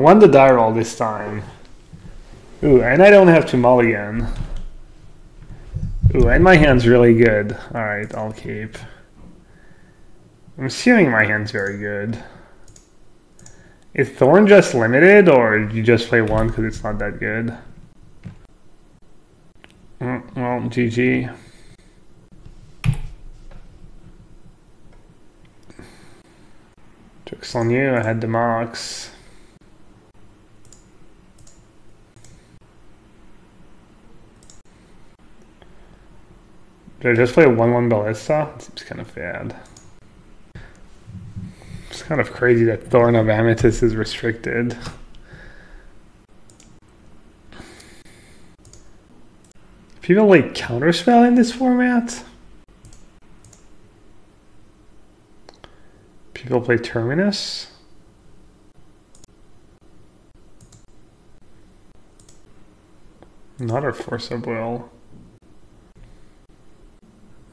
won the die roll this time. Ooh, and I don't have to mulligan. Ooh, and my hand's really good. Alright, I'll keep. I'm assuming my hand's very good. Is Thorn just limited, or you just play one because it's not that good? Well, GG. Jokes on you, I had the Mox. Did I just play a 1-1 Ballista? It seems kind of bad. It's kind of crazy that Thorn of Amethyst is restricted. People like counterspell in this format? People play Terminus? Another Force of Will.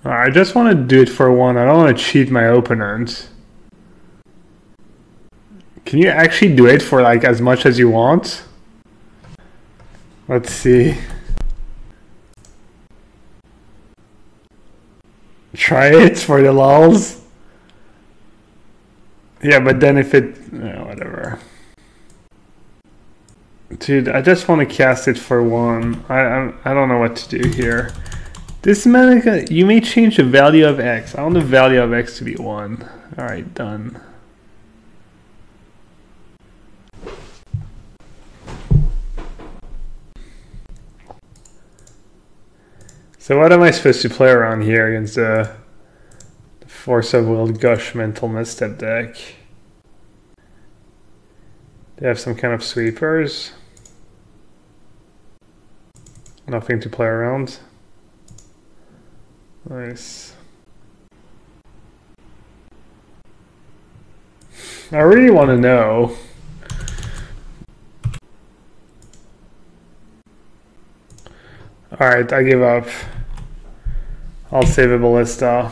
I just want to do it for one. I don't want to cheat my opponent. Can you actually do it for like as much as you want? Let's see. Try it for the lulz. Yeah, but then if it... whatever. Dude, I just want to cast it for one. I don't know what to do here. This mana, you may change the value of X. I want the value of X to be 1. Alright, done. So what am I supposed to play around here against the Force of Will Gush Mental Misstep deck? They have some kind of sweepers. Nothing to play around. Nice. I really want to know. Alright, I give up. I'll save a Ballista.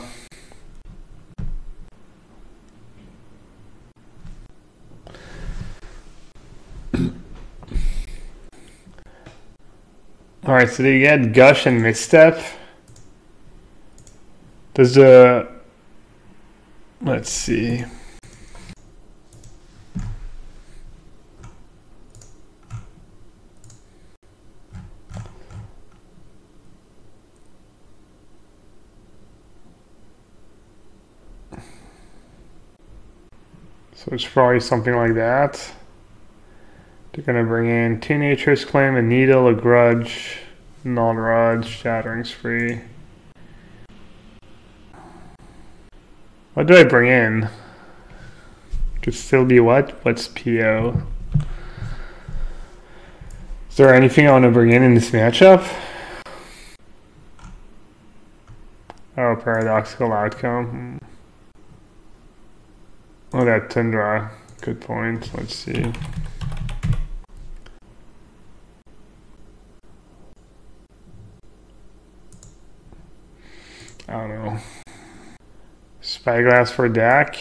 Alright, so they get Gush and Misstep. Does the... let's see. So it's probably something like that. They're going to bring in 2 Nature's Claim, a Needle, a Grudge, Null Rod, Shattering Spree. What do I bring in? Could still be what? What's PO? Is there anything I want to bring in this matchup? Oh, Paradoxical Outcome. Oh, that Tundra. Good point. Let's see. I don't know. Spyglass for Dak.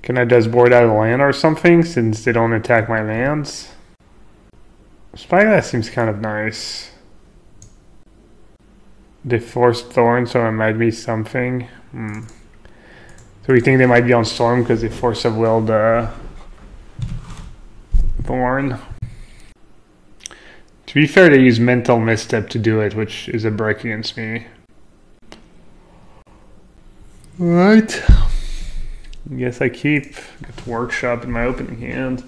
Can I just board out a land or something since they don't attack my lands? Spyglass seems kind of nice. They forced Thorn, so it might be something. So we think they might be on Storm because they Force of Will the Thorn. To be fair, they use Mental Misstep to do it, which is a break against me. Alright. I guess I keep. Get to Workshop in my opening hand.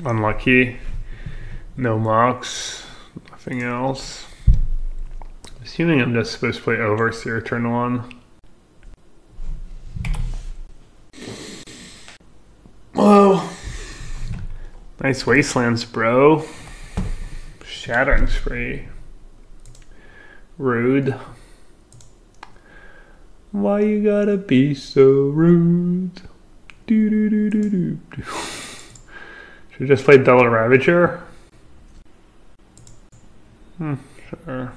Unlucky. No Mox. Nothing else. Assuming I'm just supposed to play Overseer turn 1. Whoa. Nice Wastelands, bro. Shattering Spree. Rude. Why you gotta be so rude? Do do do do do do. Should we just play double Ravager? Sure.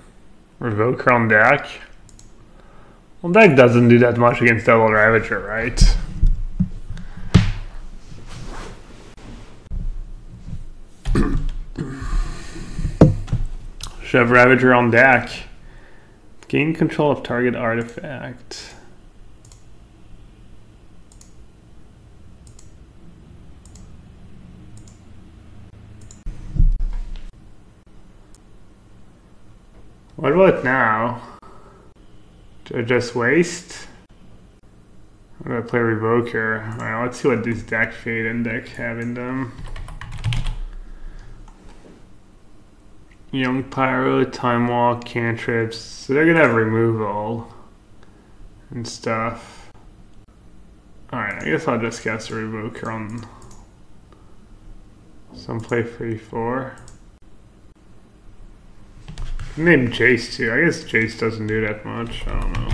Revoker on deck. Well, deck doesn't do that much against double Ravager, right? Should have Ravager on deck. Gain control of target artifact. What about now? Do I just waste? I'm gonna play Revoker. Alright, let's see what these deck fade and deck have in them. Young Pyro, Time Walk, cantrips. So they're gonna have removal and stuff. Alright, I guess I'll just cast a Revoker on some play 3-4. Maybe Jace too. I guess Jace doesn't do that much. I don't know.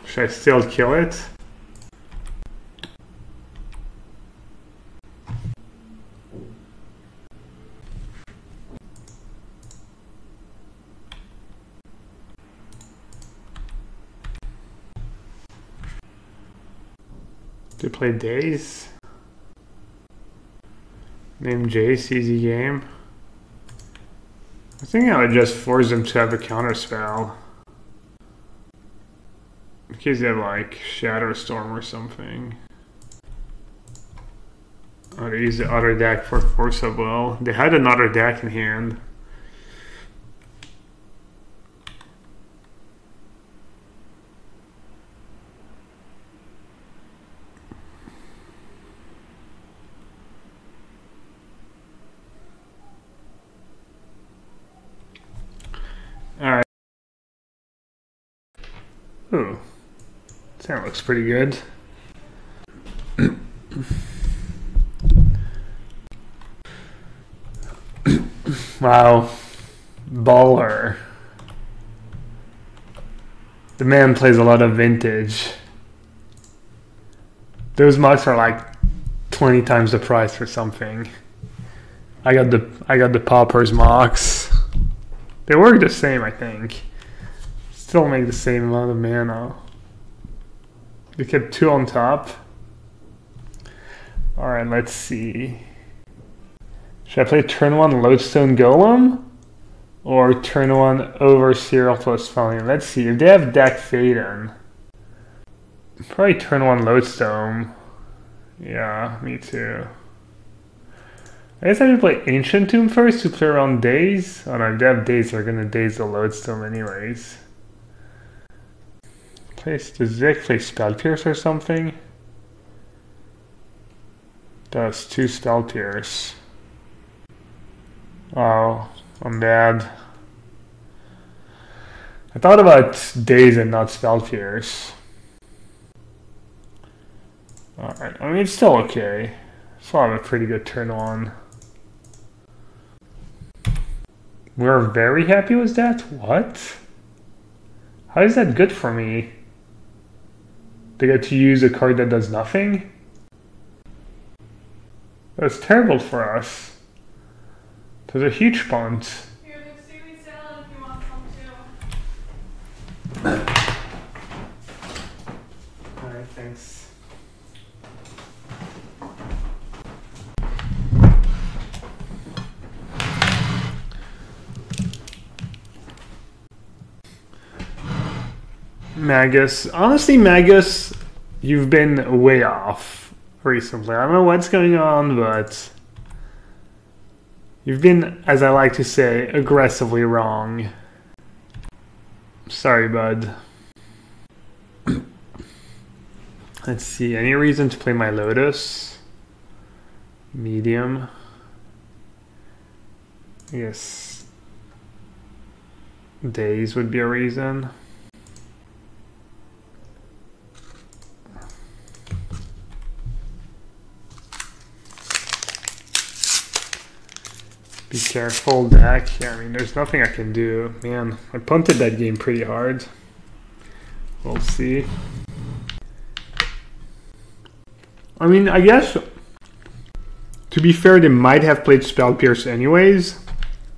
Should I still kill it? Do play Days? Name Jace, easy game. I think I would just force them to have a counter spell. In case they have like Shadow Storm or something. Oh, they use the other deck for Force of Will. They had another deck in hand. Alright. Ooh. That looks pretty good. Wow. Baller. The man plays a lot of vintage. Those Mox are like 20 times the price for something. I got the Pauper's Mox. They work the same, I think. Still make the same amount of mana. They kept 2 on top. Alright, let's see. Should I play turn 1 Lodestone Golem? Or turn 1 Overseer plus Foundry? Let's see. If they have deck Faden, probably turn 1 Lodestone. Yeah, me too. I guess I should play Ancient Tomb first to play around Daze. Oh no, if they have Daze, they're gonna Daze the Lodestone anyways. Does Zick play Spell Pierce or something? Does 2 Spell Pierce. Oh, I'm bad. I thought about Daze and not Spell Pierce. Alright, I mean it's still okay. Still have a pretty good turn on. We're very happy with that? What? How is that good for me? They get to use a card that does nothing? That's terrible for us. There's a huge punt. Here, there's seaweed salad if you want some too. Alright, thanks. Magus. Honestly, Magus, you've been way off recently. I don't know what's going on, but you've been, as I like to say, aggressively wrong. Sorry, bud. Let's see. Any reason to play my Lotus? Medium. I guess Days would be a reason. Be careful, deck. Yeah, I mean, there's nothing I can do. Man, I punted that game pretty hard. We'll see. I mean, I guess To be fair, they might have played Spell Pierce anyways.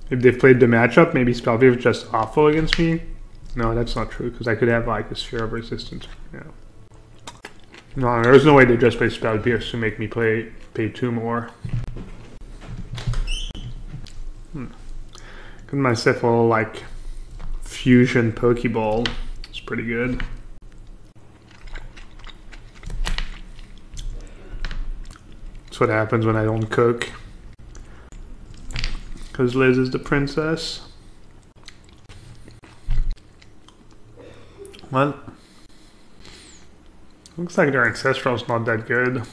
If they played the matchup, maybe Spell Pierce is just awful against me. No, that's not true, because I could have like a Sphere of Resistance. Yeah. No, there's no way they just play Spell Pierce to make me pay 2 more. Because my Nassif will like Fusion Pokeball. It's pretty good. That's what happens when I don't cook. Because Liz is the princess. Well, looks like their Ancestral's not that good.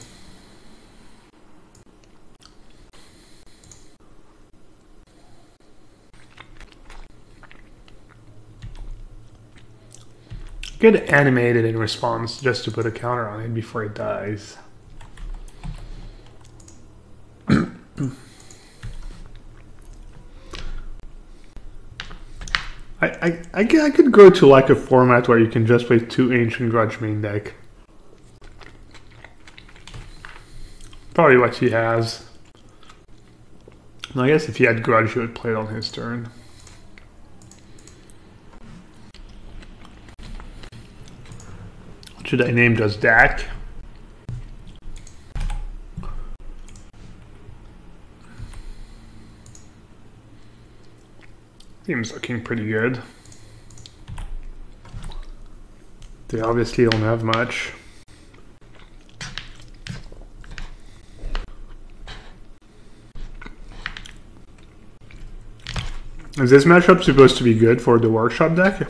Get animated in response just to put a counter on it before it dies. I could go to like a format where you can just play 2 Ancient Grudge main deck. Probably what he has. I guess if he had Grudge, he would play it on his turn. Should I name just Dak? Team's looking pretty good. They obviously don't have much. Is this matchup supposed to be good for the workshop deck?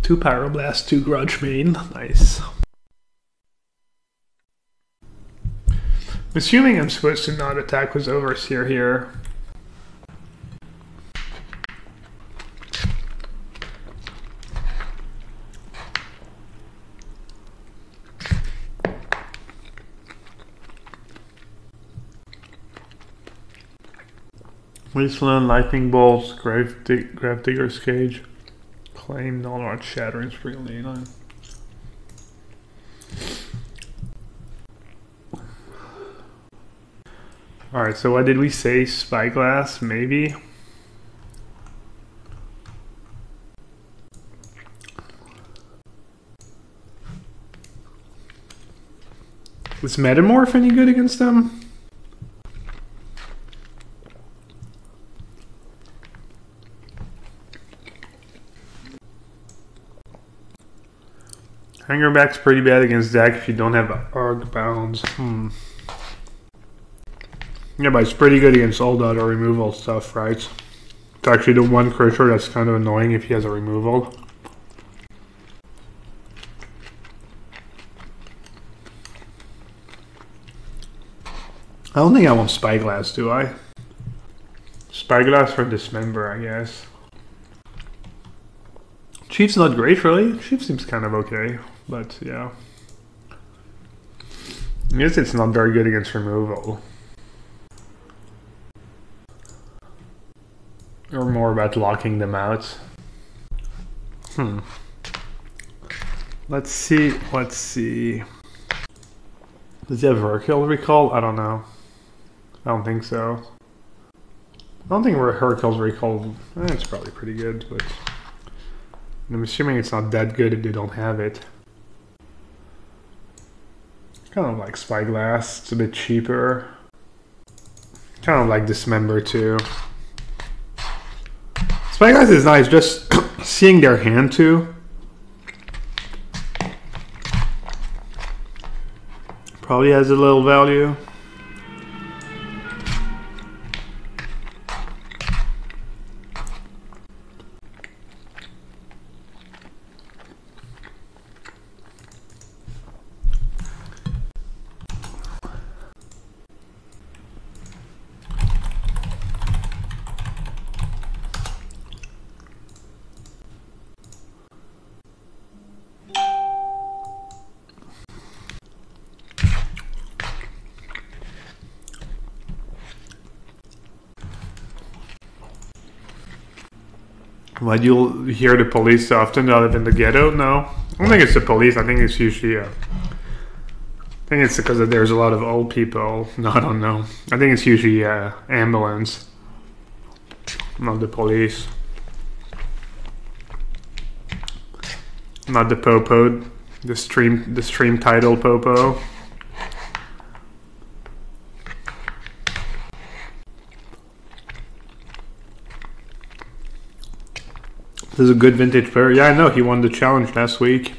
Two Pyroblast, 2 Grudge main. Nice. I'm assuming I'm supposed to not attack with Overseer here. Wasteland, Lightning Bolts, Grafdigger's Cage. Claim, Null Rod, Shattering Spring, Leyline. Alright, so what did we say? Spyglass, maybe? Was Metamorph any good against them? Hangarback's pretty bad against deck if you don't have Arcbound. Yeah, but it's pretty good against all the other removal stuff, right? It's actually the one creature that's kind of annoying if he has a removal. I don't think I want Spyglass, do I? Spyglass for Dismember, I guess. Chief's not great, really. Chief seems kind of okay, but yeah. I guess it's not very good against removal. Or more about locking them out. Let's see. Does he have Hercule Recall? I don't know. I don't think so. I don't think Hercule's Recall... it's probably pretty good, but... I'm assuming it's not that good if they don't have it. Kind of like Spyglass, it's a bit cheaper. Kind of like Dismember too. Spyglass is nice, just seeing their hand too. Probably has a little value. Why do you hear the police so often? Do I live in the ghetto? No. I don't think it's the police. I think it's usually I think it's because there's a lot of old people. No, I don't know. I think it's usually ambulance, not the police. Not the popo, the stream title popo. This is a good vintage player. Yeah, I know, he won the challenge last week.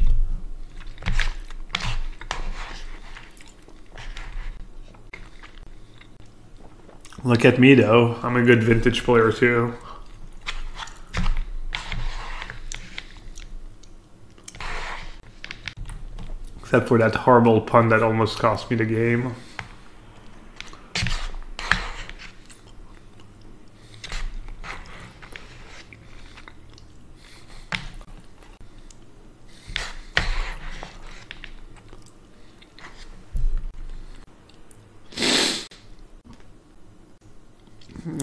Look at me though, I'm a good vintage player too. Except for that horrible pun that almost cost me the game.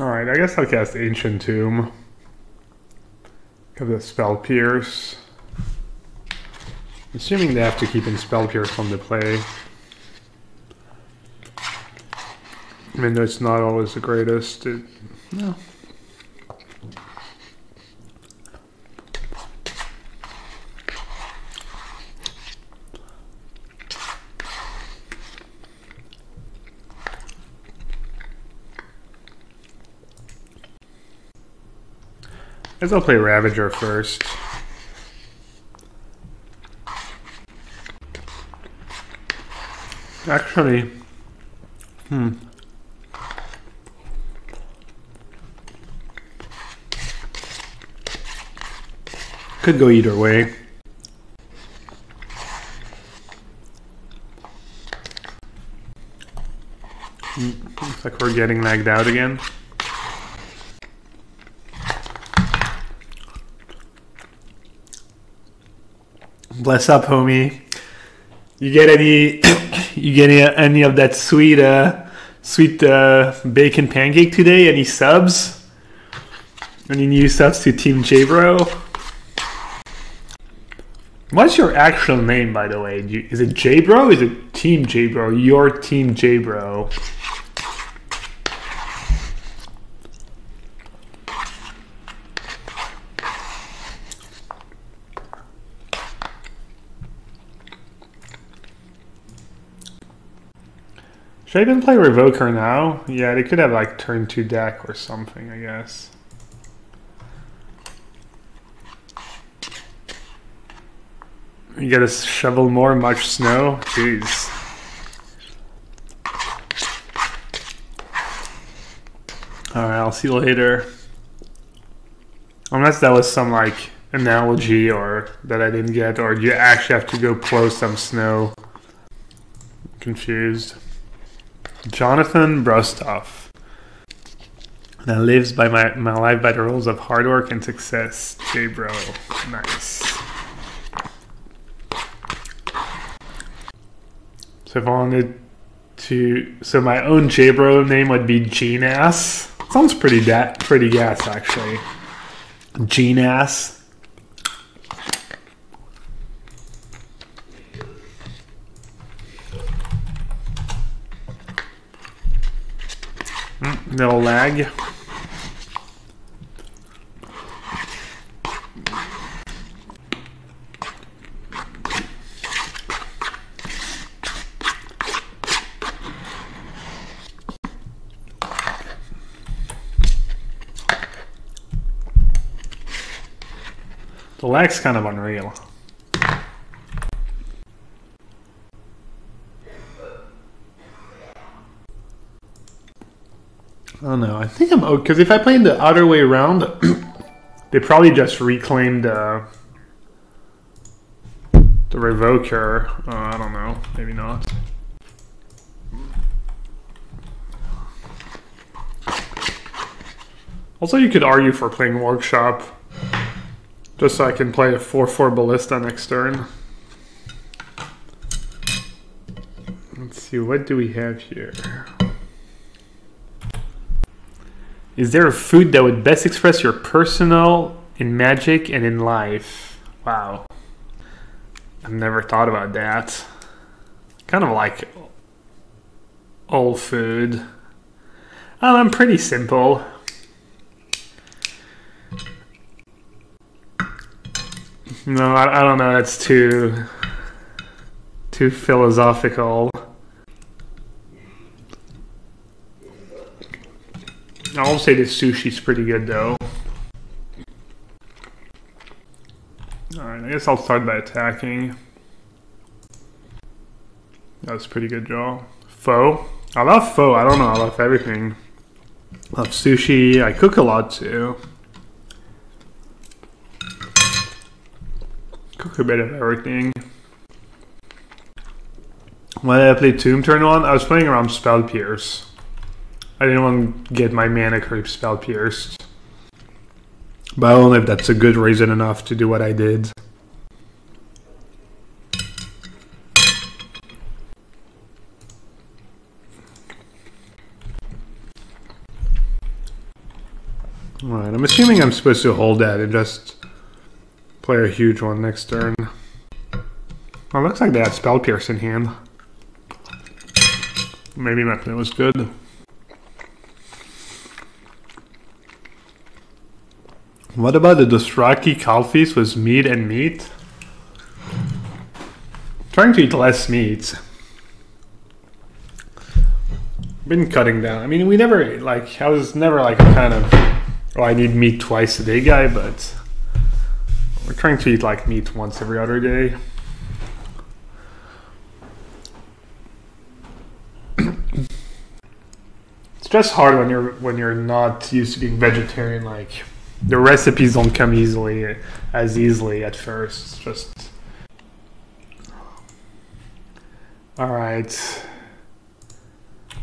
Alright, I guess I'll cast Ancient Tomb. Have the Spell Pierce. Assuming they have to keep in Spell Pierce on the play. Even though it's not always the greatest. No. I guess I'll play Ravager first. Actually, could go either way. Looks like we're getting lagged out again. Bless up, homie. You get any? You get any of that sweet bacon pancake today? Any subs? Any new subs to Team J-Bro? What's your actual name, by the way? Is it J-Bro? Is it Team J-Bro? Your Team J-Bro. Should I even play Revoker now? Yeah, they could have like turn 2 deck or something, I guess. You gotta shovel more much snow? Jeez. Alright, I'll see you later. Unless that was some like analogy or that I didn't get, or you actually have to go plow some snow. Confused. Jonathan Brostoff. That lives by my life by the rules of hard work and success. J-Bro. Nice. So if I wanted to... So my own J-Bro name would be Gene-Ass. Sounds pretty gas, actually. Gene-Ass. Little lag. The lag's kind of unreal. I don't know. I think I'm okay because if I played the other way around, they probably just reclaimed the Revoker. I don't know. Maybe not. Also, you could argue for playing Workshop, just so I can play a 4/4 Ballista next turn. Let's see. What do we have here? Is there a food that would best express your personal in Magic and in life. Wow. I've never thought about that. Kind of like all food. I'm pretty simple. No, I don't know. That's too philosophical. I'll say the sushi's pretty good though. Alright, I guess I'll start by attacking. That was a pretty good draw. Pho. I love pho. I don't know. I love everything. I love sushi. I cook a lot too. Cook a bit of everything. When I played Tomb turn 1, I was playing around Spell Pierce. I didn't want to get my Mana Crypt Spell Pierced. But I don't know if that's a good reason enough to do what I did. Alright, I'm assuming I'm supposed to hold that and just play a huge one next turn. Oh, looks like they had Spell Pierce in hand. Maybe my play was good. What about the Dothraki Kalfis with meat and meat? I'm trying to eat less meat. Been cutting down. I mean, we never, like, I was never like a kind of, oh, I need meat twice a day guy, but we're trying to eat like meat once every other day. It's just hard when you're not used to being vegetarian. Like, the recipes don't come as easily at first. It's just all right.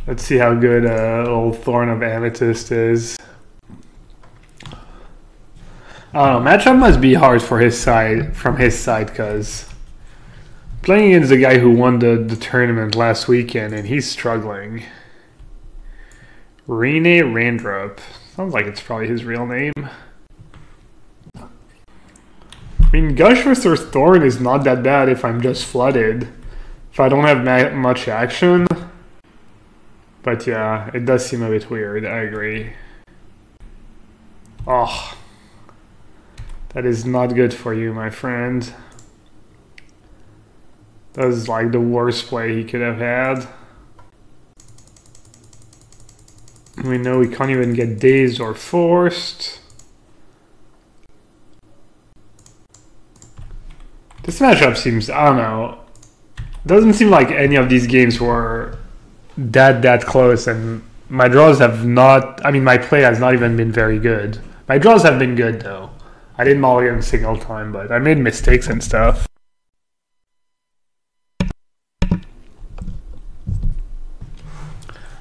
Let's see how good old Thorn of Amethyst is. I don't know. Matchup must be hard for his side, from his side, because playing against the guy who won the tournament last weekend, and he's struggling. Rene Randrup. Sounds like it's probably his real name. I mean, Gush versus Thorn is not that bad if I'm just flooded. If I don't have much action. But yeah, it does seem a bit weird. I agree. Oh. That is not good for you, my friend. That was like the worst play he could have had. We know we can't even get dazed or forced. This matchup seems, I don't know. Doesn't seem like any of these games were that close, and my draws have not, I mean, my play has not even been very good. My draws have been good though. I didn't mulligan a single time, but I made mistakes and stuff.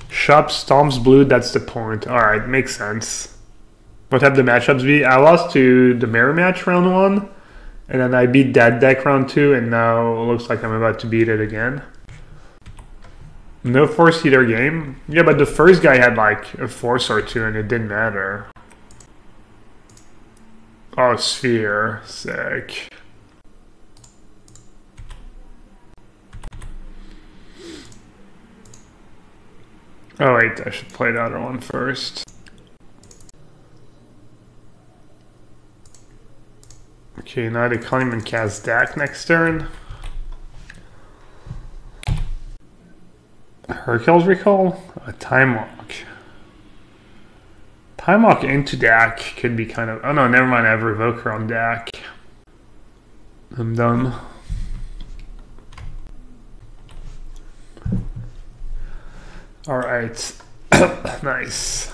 Shop Stomps Blue, that's the point. Alright, makes sense. What have the matchups be? I lost to the mirror match round 1, and then I beat that deck round 2, and now it looks like I'm about to beat it again. No force heater game? Yeah, but the first guy had like a force or two, and it didn't matter. Oh, Sphere. Sick. Oh wait, I should play the other one first. Okay, now they can't even cast Dak next turn. Hercules Recall? A Time Walk. Time Walk into Dak could be kind of... Oh no, never mind, I have Revoker on Dak. I'm dumb. Alright. Nice.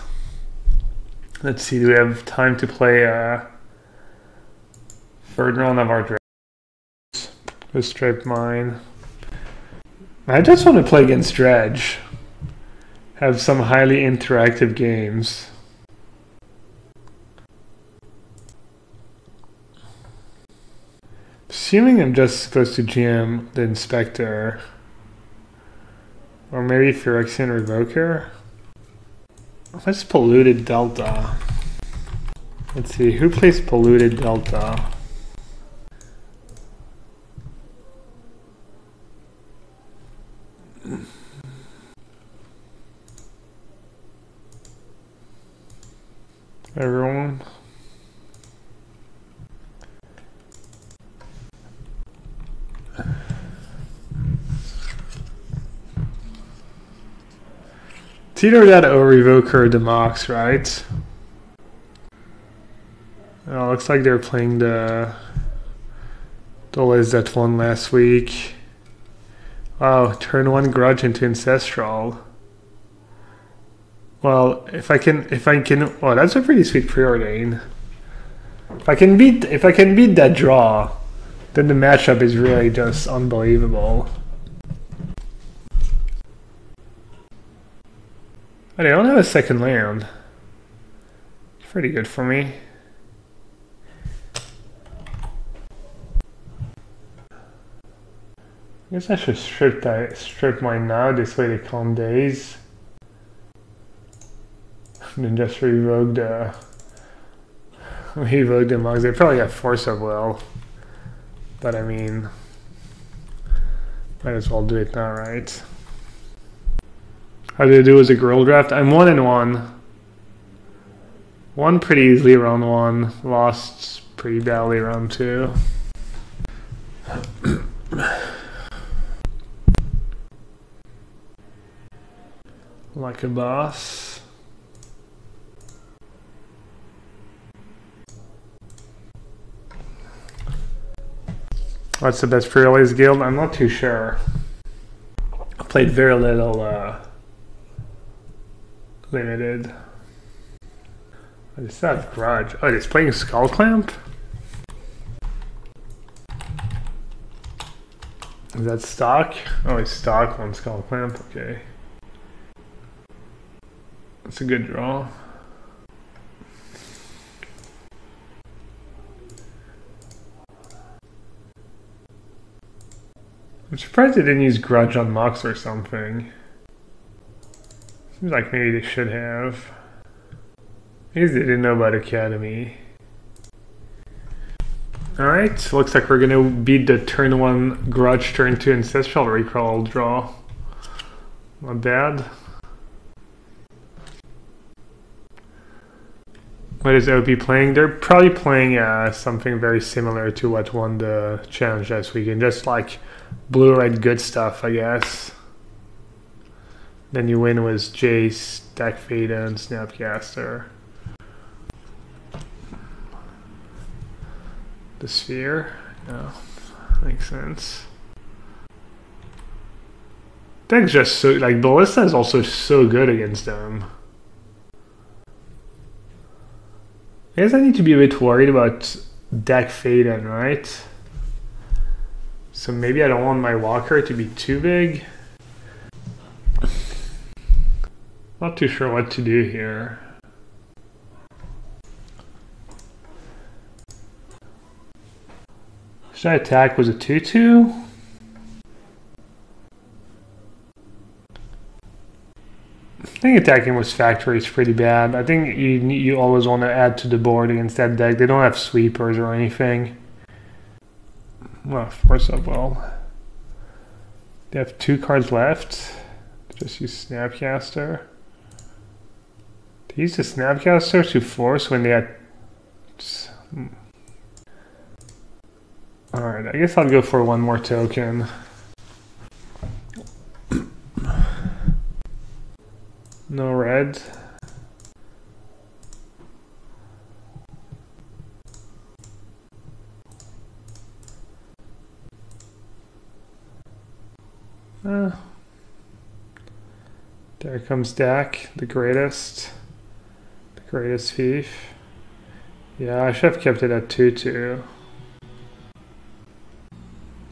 Let's see, do we have time to play third round of our draft? With Striped Mine. I just want to play against Dredge. Have some highly interactive games. Assuming I'm just supposed to GM the Inspector. Or maybe Phyrexian Revoker. Let's Polluted Delta. Let's see, who plays Polluted Delta? Everyone? It's either that or Revoker or the Mox, right? Oh, looks like they're playing the Liz that won last week. Wow, turn 1 Grudge into Ancestral. Well, if I can, oh, that's a pretty sweet preordain. If I can beat that draw, then the matchup is really just unbelievable. I don't have a second land. It's pretty good for me. I guess I should strip mine now, this way they calm days. And then just revoke the Mox. They probably got Force of Will. But I mean, might as well do it now, right? How did I do as a girl draft? I'm 1-1. Won pretty easily round 1. Lost pretty badly round 2. Like a boss. What's the best pre-release guild? I'm not too sure. I played very little limited. I just have Grudge. Oh, he's playing Skull Clamp? Is that stock? Oh, it's stock on Skull Clamp. Okay. That's a good draw. I'm surprised they didn't use Grudge on Mox or something. Seems like maybe they should have. Maybe they didn't know about Academy. Alright, looks like we're gonna beat the turn 1 Grudge, turn 2 Ancestral Recall draw. Not bad. What is OP playing? They're probably playing something very similar to what won the challenge last weekend. Just like blue-red good stuff, I guess. Then you win with Jace, Deck Fada, and Snapcaster. The Sphere? Yeah, makes sense. Deck's just so, like, Ballista is also so good against them. I guess I need to be a bit worried about Deck Faden, right? So maybe I don't want my Walker to be too big. Not too sure what to do here. Should I attack with a 2/2? I think attacking with Factory is pretty bad. I think you always want to add to the board against that deck. They don't have sweepers or anything. Well, Force of Will. They have 2 cards left. Just use Snapcaster. They use the Snapcaster to force when they had... Alright, I guess I'll go for one more token. No red. There comes Dak, the greatest thief. Yeah, I should have kept it at 2/2.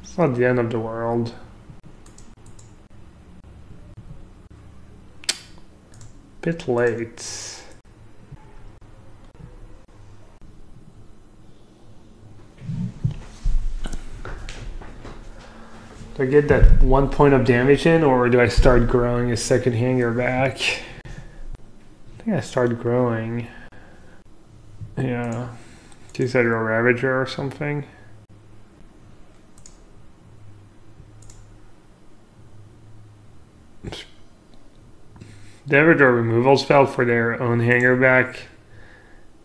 It's not the end of the world. Bit late. Do I get that 1 point of damage in, or do I start growing a second Hangarback? I think I start growing. Yeah, Yeah. She said a Ravager or something. The Ravager removal spell for their own Hangarback.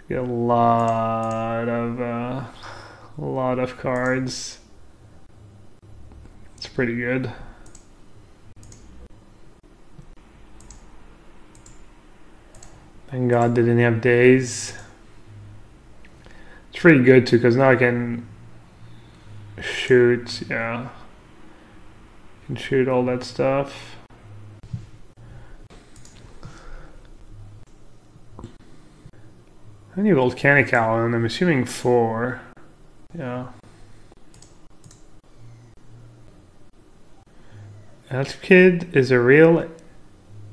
Get a lot of cards. It's pretty good. Thank God they didn't have days. It's pretty good too, because now I can shoot, yeah. I can shoot all that stuff. I need Volcanic Allen, I'm assuming 4. Yeah. Elf Kid is a real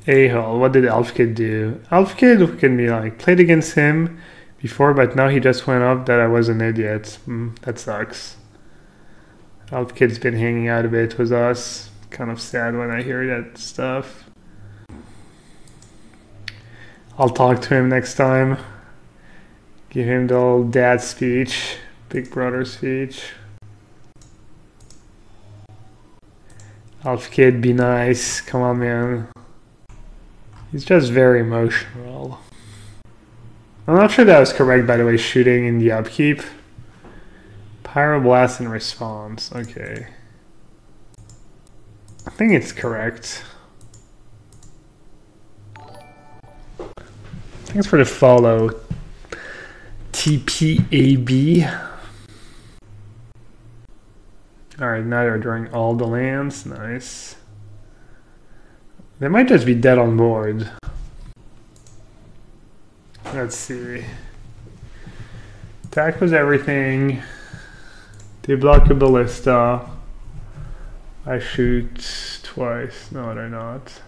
a-hole. What did Elf Kid do? Elf Kid can be like, played against him before, but now he just went up that I was an idiot. That sucks. Elf Kid's been hanging out a bit with us. Kind of sad when I hear that stuff. I'll talk to him next time. Give him the old dad speech, big brother speech. Elf Kid, be nice. Come on, man. He's just very emotional. I'm not sure that was correct, by the way, shooting in the upkeep. Pyroblast in response. Okay. I think it's correct. Thanks for the follow. TPAB. Alright, now they're drawing all the lands. Nice. They might just be dead on board. Let's see. Attack was everything. They block a ballista. I shoot twice. No, they're not.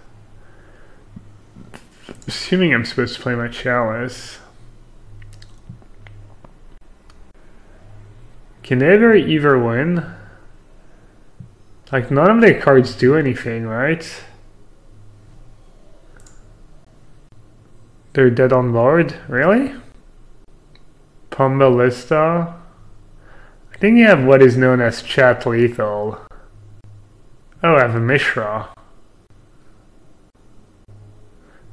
Assuming I'm supposed to play my Chalice. Can they ever either win? Like, none of their cards do anything, right? They're dead on board? Really? Pump Ballista? I think you have what is known as chat lethal. Oh, I have a Mishra.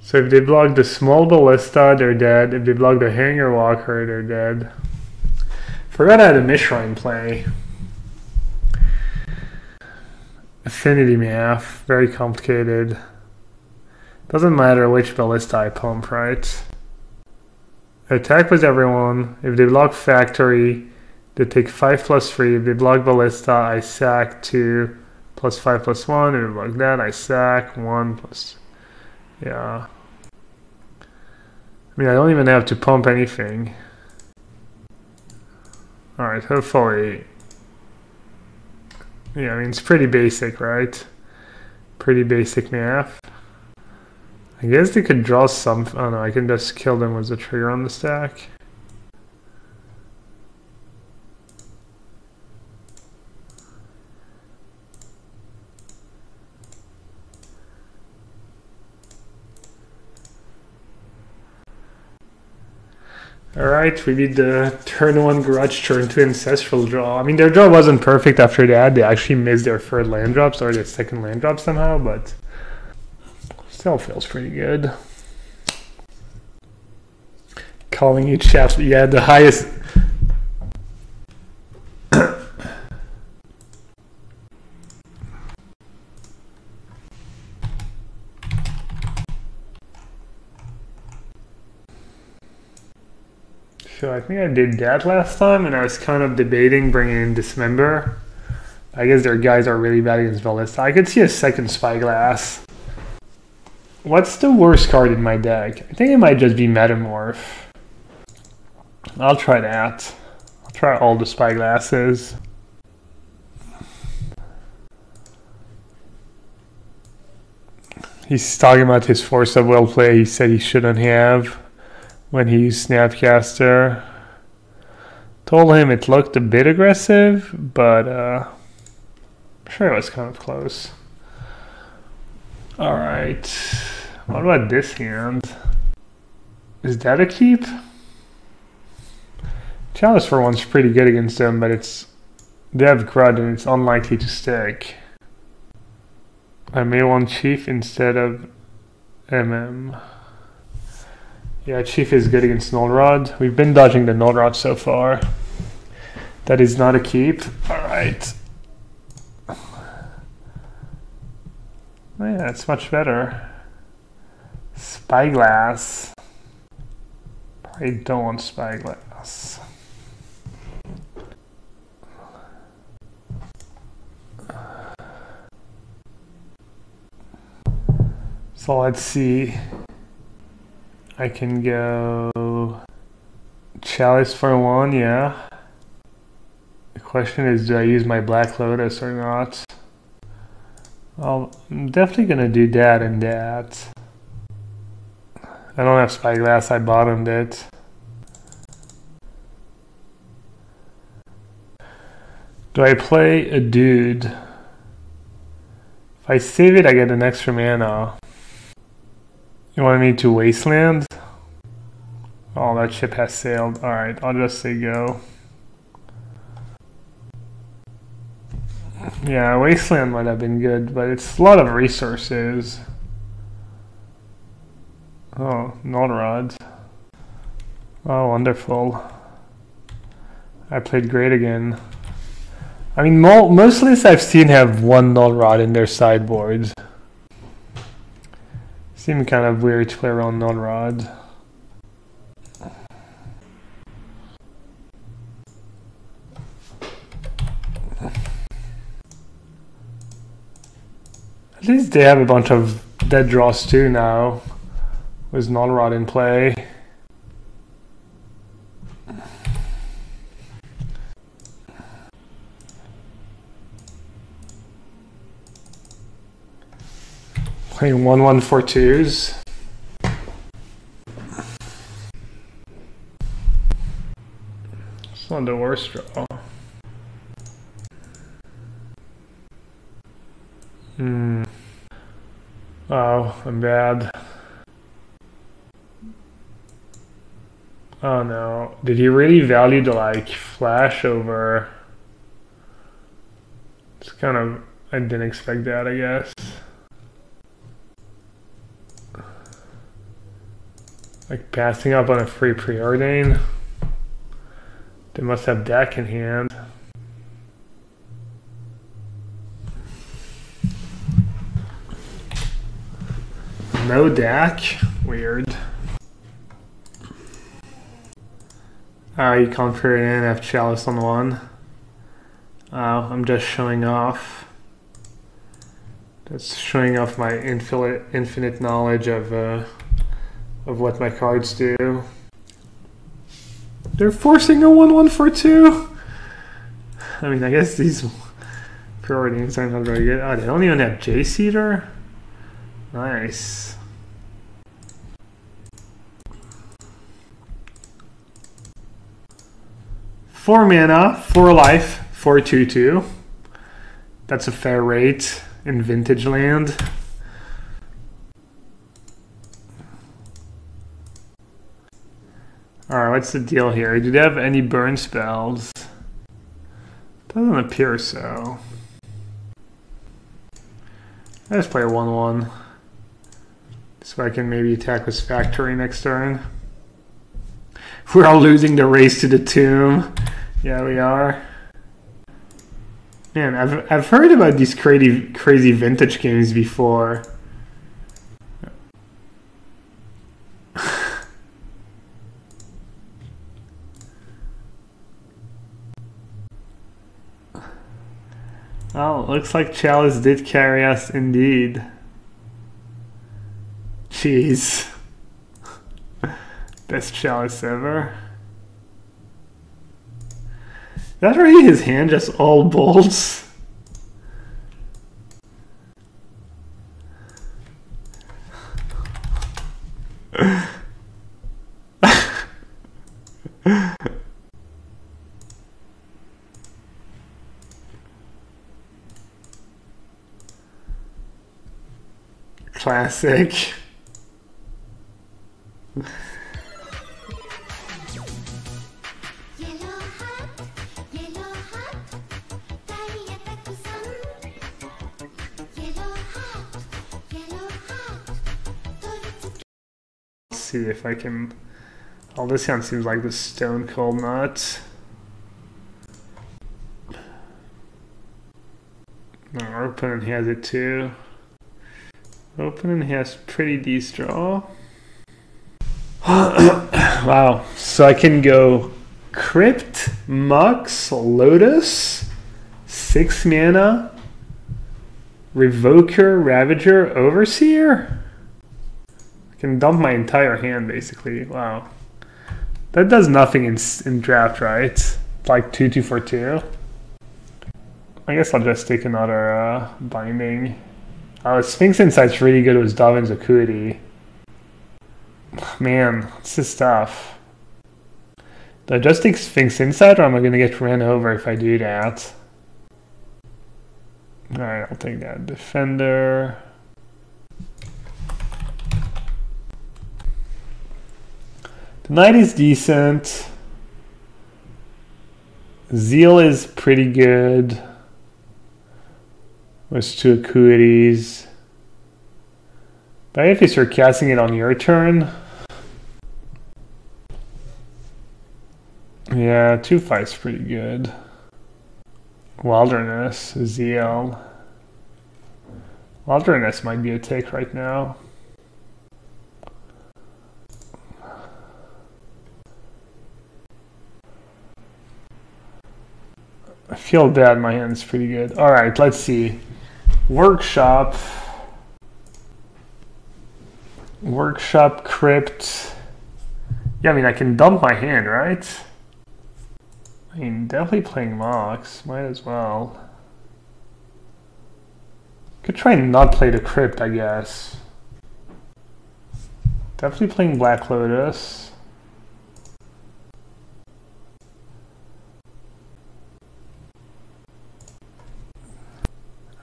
So if they block the small ballista, they're dead. If they block the Hangar Walker, they're dead. Forgot I had a Mishra in play. Affinity math, very complicated. Doesn't matter which ballista I pump, right? Attack with everyone. If they block factory, they take 5+3. If they block ballista, I sack 2 plus 5 plus 1. If they block that, I sack 1 plus. Yeah. I mean, I don't even have to pump anything. Alright, hopefully. Yeah, I mean, it's pretty basic, right? Pretty basic math. I guess they could draw some. Oh no, I can just kill them with the trigger on the stack. Alright, we did the turn 1 Grudge, turn 2 Ancestral draw. I mean, their draw wasn't perfect after that. They actually missed their third land drops or their second land drop somehow, but still feels pretty good. Calling you chat, yeah, the highest. So I think I did that last time, and I was kind of debating bringing in Dismember. I guess their guys are really bad against Ballista. I could see a second Spyglass. What's the worst card in my deck? I think it might just be Metamorph. I'll try that. I'll try all the Spyglasses. He's talking about his Force of Will play he said he shouldn't have when he used Snapcaster. Told him it looked a bit aggressive, but I'm sure it was kind of close. Alright, what about this hand? Is that a keep? Chalice for one's pretty good against them, but they have crud and it's unlikely to stick. I may want Chief instead of MM. Yeah, Chief is good against Null Rod. We've been dodging the Null Rod so far. That is not a keep. Alright. Oh yeah, it's much better. Spyglass. Probably don't want Spyglass. So let's see. I can go Chalice for one, yeah. The question is, do I use my Black Lotus or not? Well, I'm definitely gonna do that and that. I don't have Spyglass, I bottomed it. Do I play a dude? If I save it, I get an extra mana. You want me to Wasteland? Oh, that ship has sailed. Alright, I'll just say go. Yeah, Wasteland might have been good, but it's a lot of resources. Oh, Null Rod. Oh, wonderful. I played great again. I mean, most lists I've seen have one Null Rod in their sideboards. Seemed kind of weird to play around Null Rod. At least they have a bunch of dead draws too now, with Null Rod in play. Playing 1/1/4/2s. It's not the worst draw. Oh, I'm bad. Oh no. Did he really value the like flash over? It's kind of, I didn't expect that, I guess. Like passing up on a free preordain. They must have deck in hand. No deck? Weird. You can't pair it in, have Chalice on one. I'm just showing off. That's showing off my infinite knowledge of what my cards do. They're forcing a 1/1/4/2. I mean, I guess these preordains aren't not very good. Oh, they don't even have J-Seeder? Nice. Four mana, 4 life, 4/2/2. That's a fair rate in Vintage Land. Alright, what's the deal here? Do they have any burn spells? Doesn't appear so. Let's play a 1/1. So I can maybe attack with Factory next turn. We're all losing the race to the tomb. Yeah, we are. Man, I've heard about these crazy vintage games before. Oh, looks like Chalice did carry us indeed. Jeez. Best Chalice ever. Is that really his hand, just all bolts? Classic. Yellow see if I can... Oh, this hand seems like the Stone Cold Nut. No, our opponent has it too. Opponent has pretty decent draw. Wow, so I can go Crypt, Mox, Lotus, 6 mana, Revoker, Ravager, Overseer? I can dump my entire hand basically. Wow. That does nothing in draft, right? It's like 2/2 for 2. I guess I'll just take another binding. Oh, Sphinx Insight's really good with Davin's Acuity. Man, this is tough. Do I just take Sphinx Insight or am I going to get ran over if I do that? Alright, I'll take that. Defender. The Knight is decent. Zeal is pretty good. With 2 Acuities. But if you start casting it on your turn... Yeah, 2/5's pretty good. Wilderness, Zeal. Wilderness might be a take right now. I feel bad, my hand's pretty good. Alright, let's see. Workshop. Workshop, Crypt. Yeah, I mean, I can dump my hand, right? I mean, definitely playing Mox. Might as well. Could try and not play the Crypt, I guess. Definitely playing Black Lotus.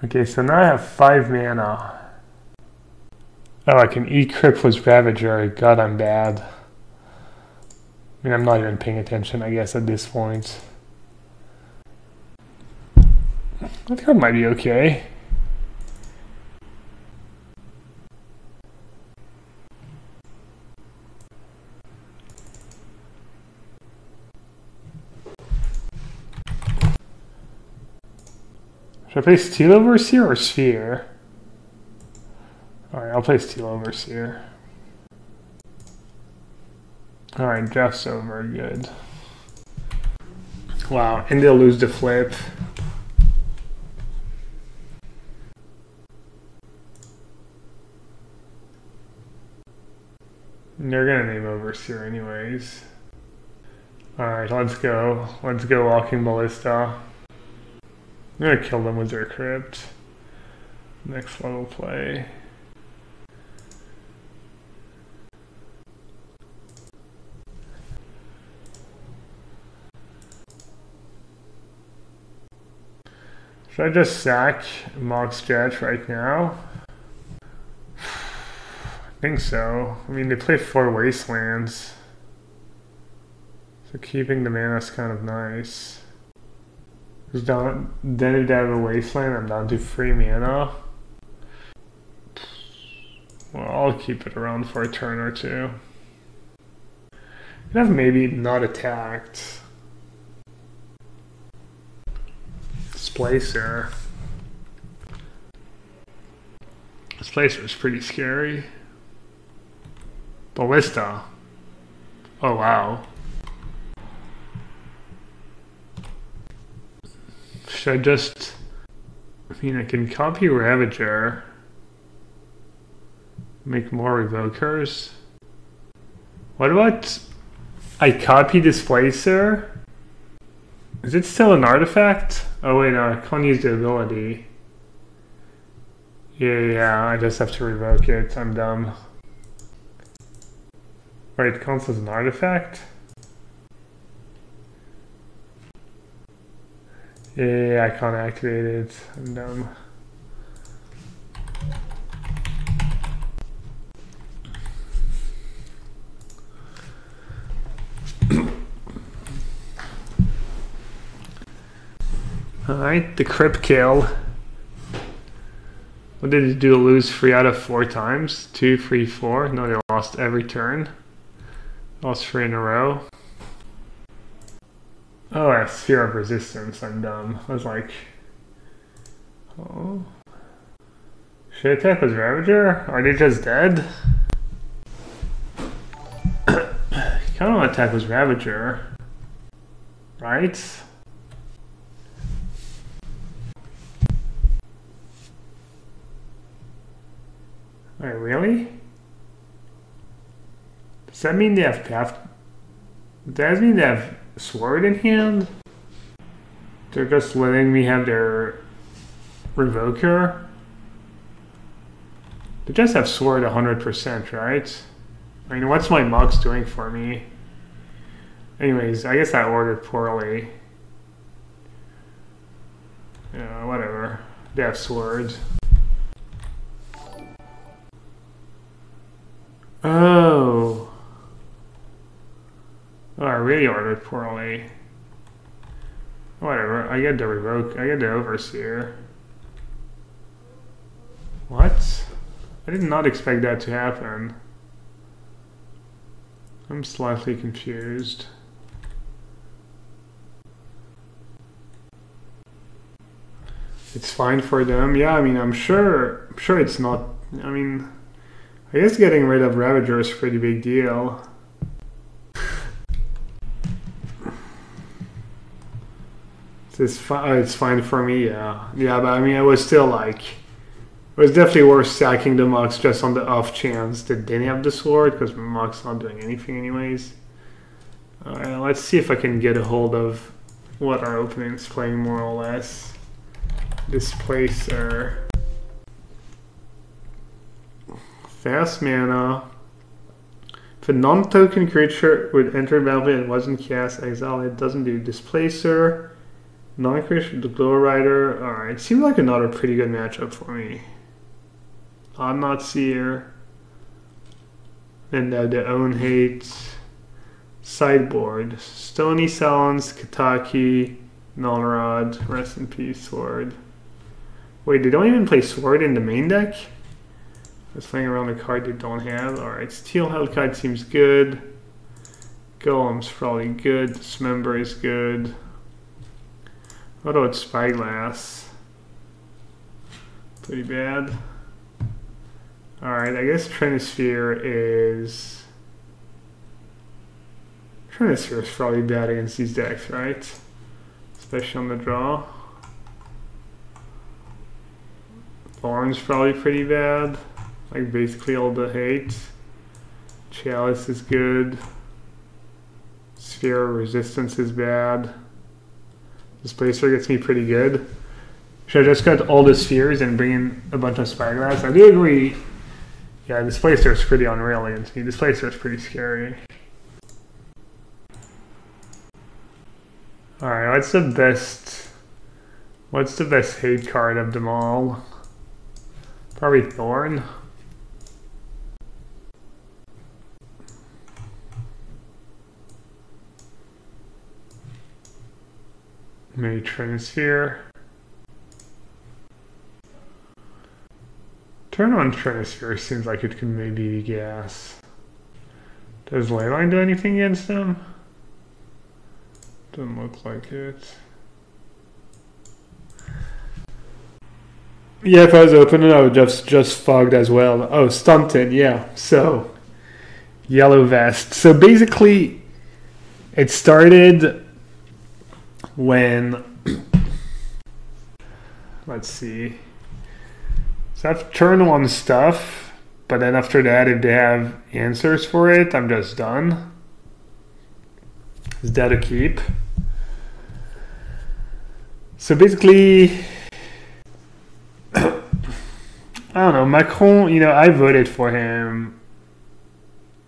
Okay, so now I have 5 mana. Oh, I can eat Crypt with Ravager. God, I'm bad. I mean, I'm not even paying attention, I guess, at this point. I think I might be okay. Should I play Steel Overseer or Sphere? Alright, I'll play Steel Overseer. Alright, draft's over, good. Wow, and they'll lose the flip. They're gonna name Overseer anyways. Alright, let's go. Let's go Walking Ballista. I'm gonna kill them with their Crypt. Next level play. Should I just sack Mox Jet right now? I think so. I mean, they play 4 Wastelands. So keeping the mana is kind of nice. Then if they have a Wasteland, I'm down to 3 mana. Well, I'll keep it around for a turn or two. Could have maybe not attacked. Displacer. Displacer is pretty scary. Ballista. Oh wow. Should I just... I mean, I can copy Ravager. Make more Revokers. What about... I copy Displacer? Is it still an artifact? Oh wait, no, I can't use the ability. Yeah, I just have to revoke it. I'm dumb. Wait, it counts as an artifact? Yeah, I can't activate it. I'm dumb. Alright, the Crypt kill. What did it do? Lose 3 out of 4 times? 2, 3, 4? No, they lost every turn. Lost 3 in a row. Oh, I have Sphere of Resistance. I'm dumb. I was like, oh. Should I attack with Ravager? Are they just dead? I kind of want to attack with Ravager. Right? Wait, really? Does that mean they have path? Does that mean they have sword in hand? They're just letting me have their Revoker? They just have sword 100%, right? I mean, what's my Mox doing for me? Anyways, I guess I ordered poorly. Yeah, whatever. They have swords. Oh. Oh, I really ordered poorly. Whatever, I get the Revoke, I get the Overseer. What? I did not expect that to happen. I'm slightly confused. It's fine for them. Yeah, I mean, I'm sure it's not, I mean, I guess getting rid of Ravager is a pretty big deal. It's fine for me, yeah. Yeah, but I mean, I was still like, it was definitely worth stacking the Mox just on the off chance that they didn't have the sword, because Mox not doing anything anyways. Alright, let's see if I can get a hold of what our opponent's playing more or less. Displacer. Fast mana. If a non-token creature would enter battlefield and wasn't cast, exile it. Doesn't do Displacer. Non-creature, the Glow Rider. Alright, seems like another pretty good matchup for me. I'm not Seer. And their own hate. Sideboard. Stony Silence, Kataki, Null Rod, Rest in Peace, Sword. Wait, they don't even play Sword in the main deck? I was playing around a card they don't have. Alright, Steel Hellkite seems good. Golem's probably good. Dismember is good. What about Spyglass? Pretty bad. Alright, I guess Trinisphere is... Trinisphere is probably bad against these decks, right? Especially on the draw. Thorn's probably pretty bad. Like basically all the hate. Chalice is good. Sphere of Resistance is bad. Displacer gets me pretty good. Should I just cut all the spheres and bring in a bunch of Spyglass? I do agree. Yeah, Displacer is pretty unreal against me. Displacer is pretty scary. Alright, what's the best hate card of them all? Probably Thorn. Maybe Trinisphere. Turn on Trinisphere seems like it could maybe be gas. Does Leyline do anything against them? Doesn't look like it. Yeah, if I was opening, I would just fogged as well. Oh, Stunted, yeah. So, Yellow Vest. So basically, it started when, let's see. So I have turn one stuff, but then after that, if they have answers for it, I'm just done. Is that a keep? So basically, I don't know, Macron, you know, I voted for him,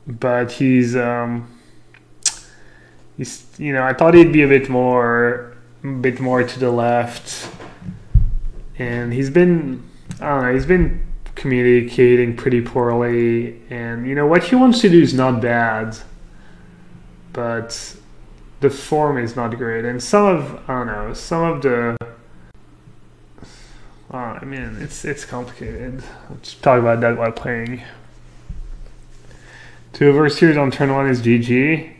but he's, you know, I thought he'd be a bit more to the left, and he's been, I don't know, he's been communicating pretty poorly, and, you know, what he wants to do is not bad, but the form is not great, and some of, I don't know, some of the, I mean, it's complicated. Let's talk about that while playing. 2 overseers on turn 1 is GG.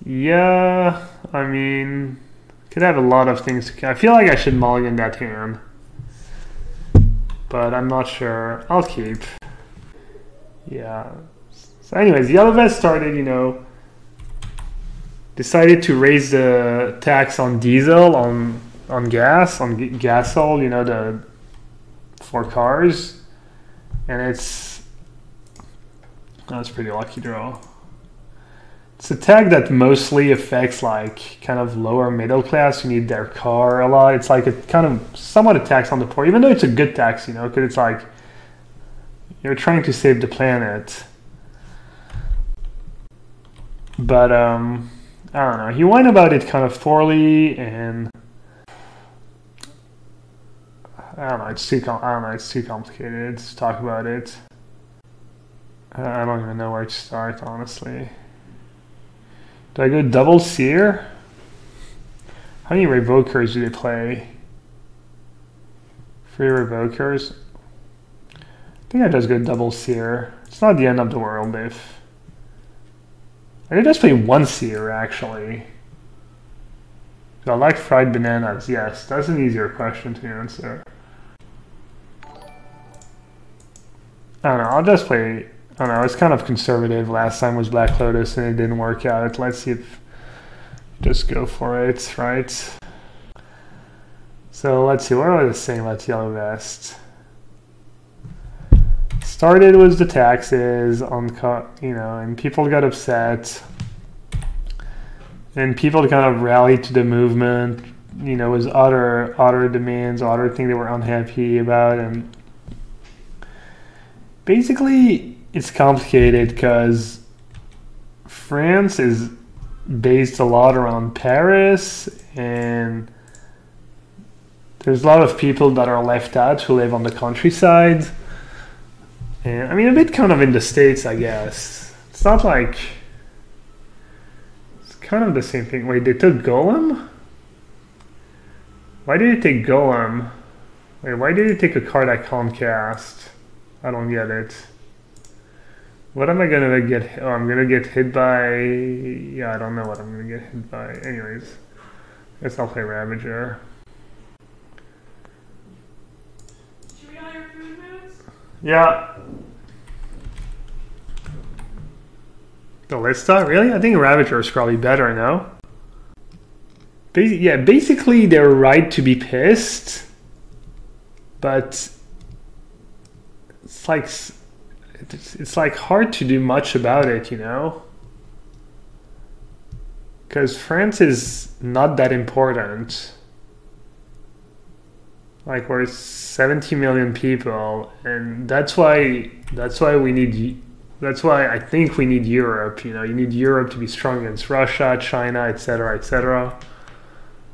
Yeah, I mean, could have a lot of things. I feel like I should mulligan that hand, but I'm not sure. I'll keep. Yeah. So anyways, Yellow Vest started, you know, decided to raise the tax on diesel, on gasol, you know, for cars, and that's pretty lucky draw. It's a tag that mostly affects like kind of lower middle class who need their car a lot. It's like a kind of somewhat a tax on the poor, even though it's a good tax, you know, because it's like you're trying to save the planet. But I don't know. He went about it kind of poorly, and I don't know. It's too complicated to talk about it. I don't even know where to start, honestly. Do I go double seer? How many revokers do they play? 3 revokers. I think I just go double seer. It's not the end of the world if I could just play 1 seer actually. So I like fried bananas. Yes, that's an easier question to answer. I don't know. I'll just play. I don't know, it's kind of conservative. Last time was Black Lotus and it didn't work out. Let's see if just go for it, right? So let's see, what was I saying about Yellow Vest? Started was the taxes on, you know, and people got upset. And people kind of rallied to the movement, you know, was other demands, other things they were unhappy about, and basically it's complicated because France is based a lot around Paris, and there's a lot of people that are left out who live on the countryside. And I mean, a bit kind of in the States, I guess. It's not like... It's kind of the same thing. Wait, they took Golem? Why did it take Golem? Wait, why did it take a card I can't cast? I don't get it. What am I gonna get? Oh, I'm gonna get hit by... Yeah, I don't know what I'm gonna get hit by. Anyways, I guess I'll play Ravager. Should we all your food moves? Yeah. Ballista? Really? I think Ravager is probably better, no? Yeah, basically they're right to be pissed, but it's like hard to do much about it, you know? Because France is not that important. Like, we're 70 million people, and that's why we need... That's why I think we need Europe, you know? You need Europe to be strong against Russia, China, etc., etc.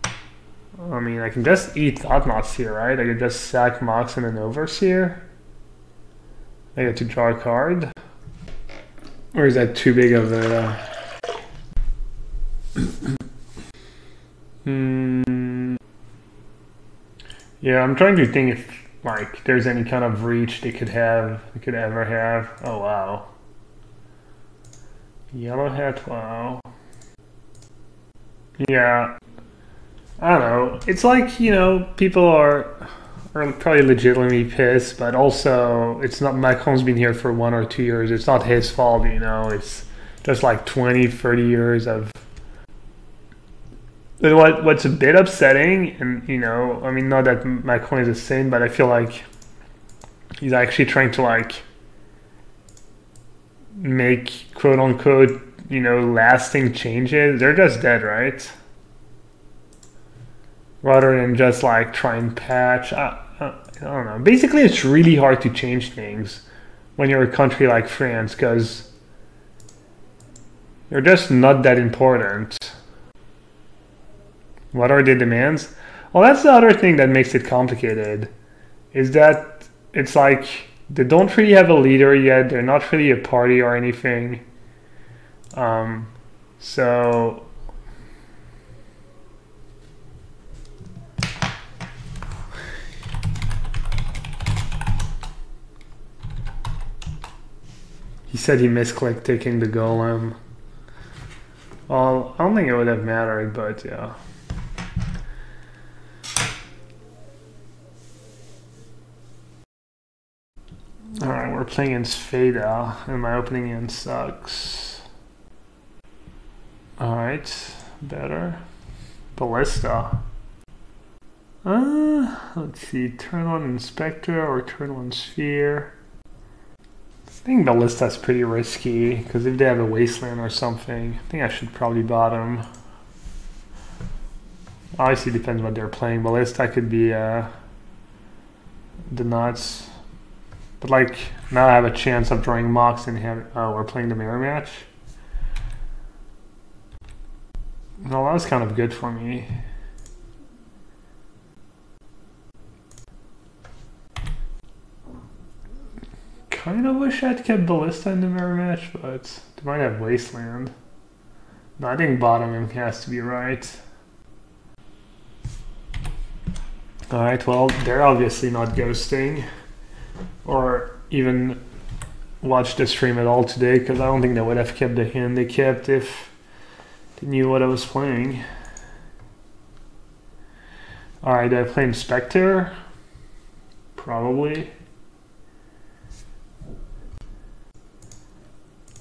I mean, I can just eat Thoughtnots here, right? I could just sack Mox and an Overseer. I get to draw a card. Or is that too big of a... Yeah, I'm trying to think if like there's any kind of reach they could ever have. Oh wow. Yellow hat, wow. Yeah. I don't know. It's like, you know, people are probably legitimately pissed, but also it's not... Macron's been here for 1 or 2 years. It's not his fault, you know. It's just like 20, 30 years of... What's a bit upsetting, and, you know, I mean, not that Macron is a saint, but I feel like he's actually trying to, like, make, quote-unquote, you know, lasting changes. They're just dead, right? Rather than just like try and patch. I don't know. Basically, it's really hard to change things when you're a country like France because you're just not that important. What are the demands? Well, that's the other thing that makes it complicated, is that it's like they don't really have a leader yet. They're not really a party or anything. So... said he misclicked taking the golem. Well, I don't think it would have mattered, but yeah. Alright, we're playing in Spheda, and my opening end sucks. Alright, better. Ballista. Let's see, turn on Inspector or turn on Sphere. I think Ballista's pretty risky, because if they have a Wasteland or something, I think I should probably bottom. Obviously depends what they're playing. Ballista could be the nuts. But like, now I have a chance of drawing Mox and have, oh, we're playing the mirror match? No, that was kind of good for me. Kind of wish I'd kept Ballista in the mirror match, but they might have Wasteland. No, I think bottom has to be right. Alright, well, they're obviously not ghosting. Or even watch the stream at all today, because I don't think they would have kept the hand they kept if they knew what I was playing. Alright, do I play Inspector? Probably.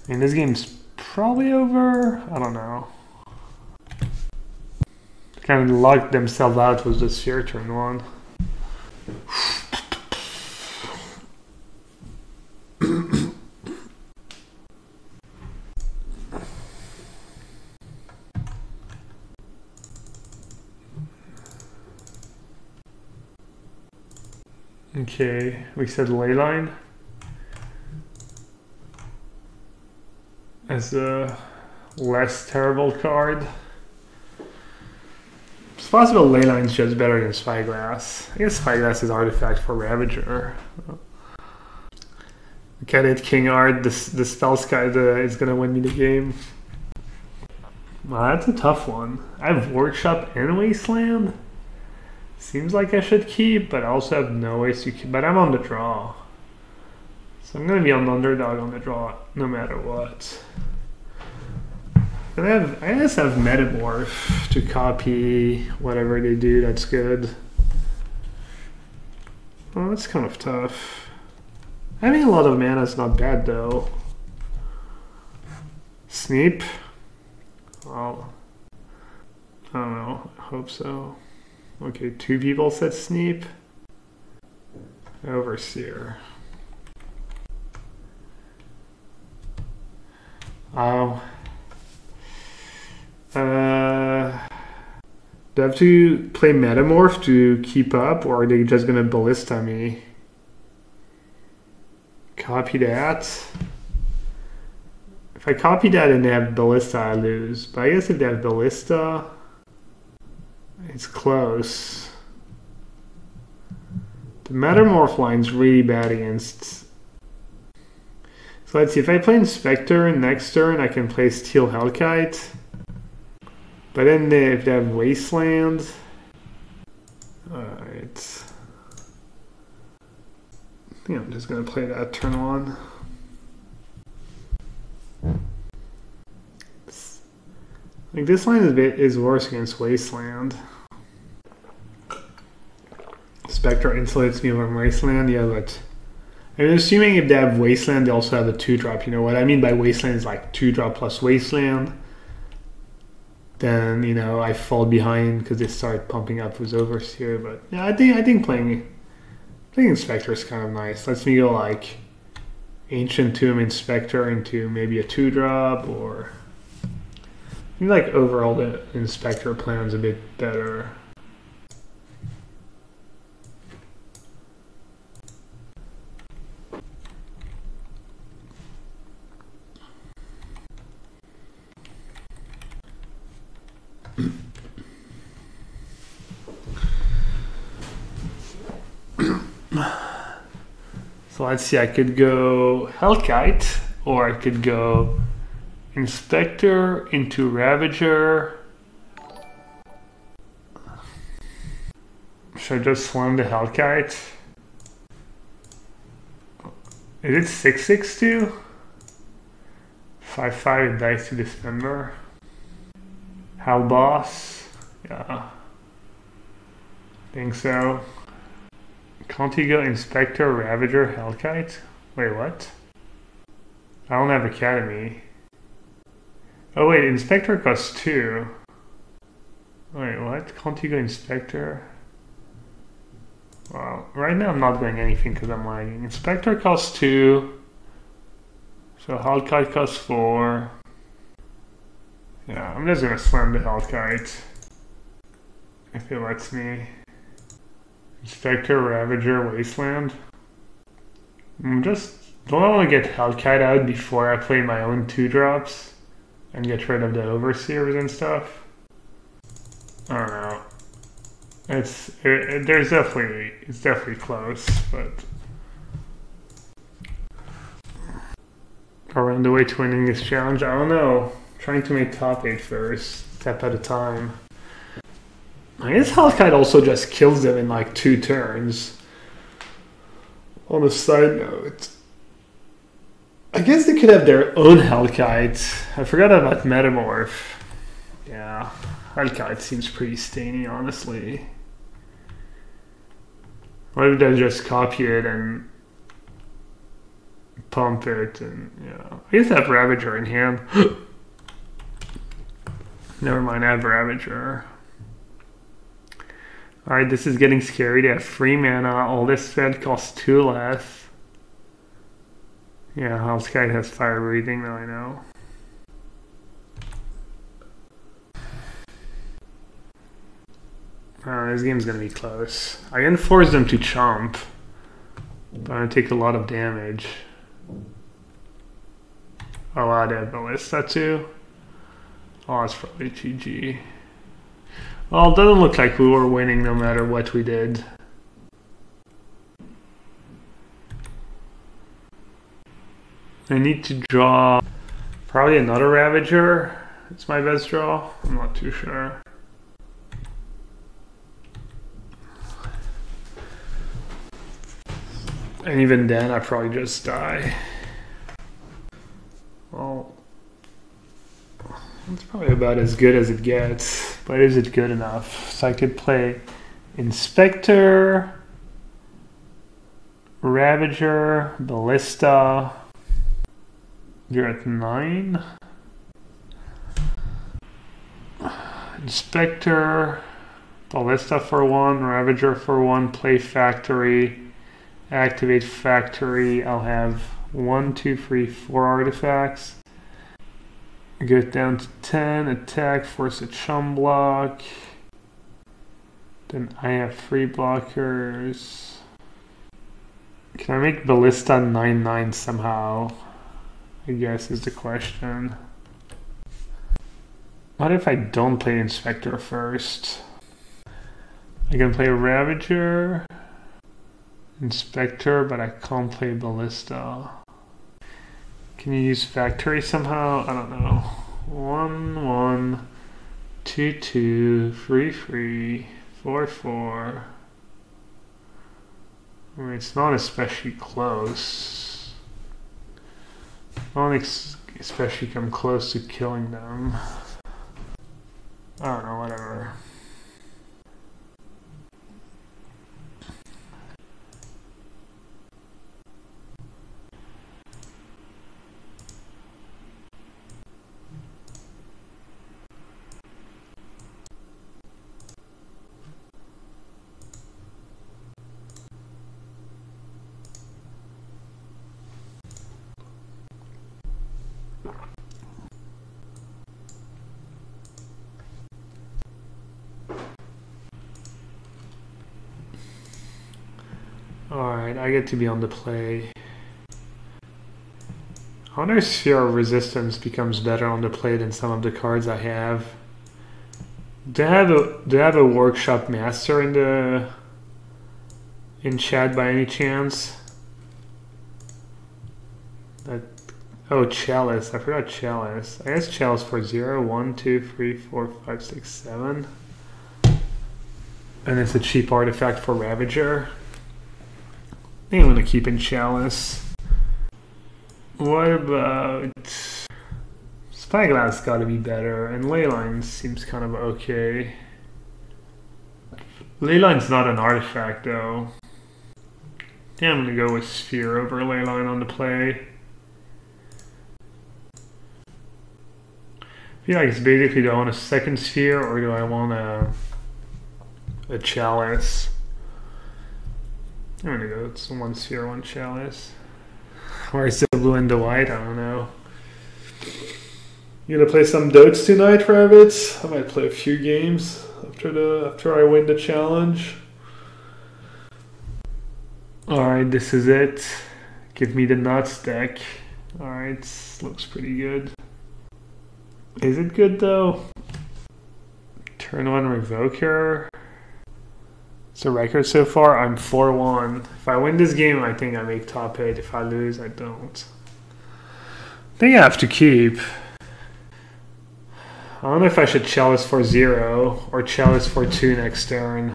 I mean, this game's probably over. I don't know. Kind of locked themselves out with the Sphere turn one. Okay, we said Leyline as a less terrible card. It's possible Leyline's just better than Spyglass. I guess Spyglass is artifact for Ravager. Look at it, King Art. The spell sky is gonna win me the game. Well, that's a tough one. I have Workshop and Wasteland. Seems like I should keep, but I also have no ways to keep. But I'm on the draw. So I'm going to be on the underdog on the draw no matter what. But I just have Metamorph to copy whatever they do. That's good. Well, that's kind of tough. Having a lot of mana is not bad though. Sneep? Well, I don't know. I hope so. Okay, 2 people said Sneep. Overseer. Do I have to play Metamorph to keep up, or are they just gonna Ballista me? Copy that. If I copy that and they have Ballista, I lose. But I guess if they have Ballista, it's close. The Metamorph line's really bad against. So let's see, if I play Inspector next turn, I can play Steel Hellkite. But then if they have Wasteland. Alright. I think I'm just gonna play that turn 1. Like this line is worse against Wasteland. Spectre insulates me from Wasteland, yeah, but I'm assuming if they have Wasteland, they also have a 2-drop. You know what I mean by Wasteland is like 2-drop plus Wasteland. Then, you know, I fall behind because they start pumping up with Overseer. But yeah, I think playing Inspector is kind of nice. Lets me go like Ancient Tomb Inspector into maybe a 2-drop, or I think like overall the Inspector plan's a bit better. So let's see, I could go Hellkite, or I could go Inspector into Ravager. Should I just slam the Hellkite? Is it 6/6 too? 5/5 it dies to Dismember. Hell Boss. Yeah. Think so. Can't you go Inspector, Ravager, Hellkite? Wait, what? I don't have Academy. Oh wait, Inspector costs 2. Wait, what? Can't you go Inspector? Well, right now I'm not doing anything because I'm lagging. Inspector costs 2. So Hellkite costs 4. Yeah, I'm just gonna slam the Hellkite. If it lets me. Inspector, Ravager, Wasteland. Don't I want to get Hellkite out before I play my own 2-drops and get rid of the Overseers and stuff? I don't know. It's definitely close, but around the way to winning this challenge, I don't know. Trying to make top 8 first, step at a time. I guess Hellkite also just kills them in like 2 turns. On a side note, I guess they could have their own Hellkite. I forgot about Metamorph. Yeah, Hellkite seems pretty stainy, honestly. What if they just copy it and pump it and, yeah. I guess I have Ravager in hand. Never mind, I have Ravager. Alright, this is getting scary. They have 3 mana. All this spell costs 2 less. Yeah, Hellkite has fire breathing, though I know. This game's gonna be close. I can force them to chomp, but I'm gonna take a lot of damage. Oh wow, they have Ballista too. Oh, it's probably GG. Well, it doesn't look like we were winning no matter what we did. I need to draw probably another Ravager. It's my best draw. I'm not too sure. And even then, I probably just die. Well, it's probably about as good as it gets, but is it good enough? So I could play Inspector, Ravager, Ballista. You're at 9. Inspector, Ballista for 1, Ravager for 1, play Factory, activate Factory. I'll have 1, 2, 3, 4 artifacts. Get down to 10, attack, force a chum block. Then I have 3 blockers. Can I make Ballista 9/9 somehow? I guess is the question. What if I don't play Inspector first? I can play Ravager, Inspector, but I can't play Ballista. Can you use Factory somehow? I don't know. 1, 1, 2, 2, 3, 3, 4, 4. I mean, it's not especially close. I don't especially come close to killing them. I don't know, whatever. Alright, I get to be on the play. I wonder if Sphere of Resistance becomes better on the play than some of the cards I have. Do I have a Workshop Master in chat by any chance? Oh, Chalice. I forgot Chalice. I guess Chalice for 0, 1, 2, 3, 4, 5, 6, 7. And it's a cheap artifact for Ravager. I think I'm going to keep in Chalice. What about Spyglass gotta be better, and Leyline seems kind of okay. Leyline's not an artifact though. Yeah, I'm gonna go with Sphere over Leyline on the play. I feel like it's basically, do I want a second Sphere or do I want a Chalice? I'm gonna go with one Sphere, one Chalice. Or is it blue and the white? I don't know. You gonna play some Dotes tonight, Rabbits? I might play a few games after I win the challenge. Alright, this is it. Give me the nuts deck. Alright, looks pretty good. Is it good though? Turn 1 Revoker. It's a record so far. I'm 4-1. If I win this game, I think I make top 8. If I lose, I don't. I think I have to keep. I don't know if I should Chalice for 0 or Chalice for 2 next turn.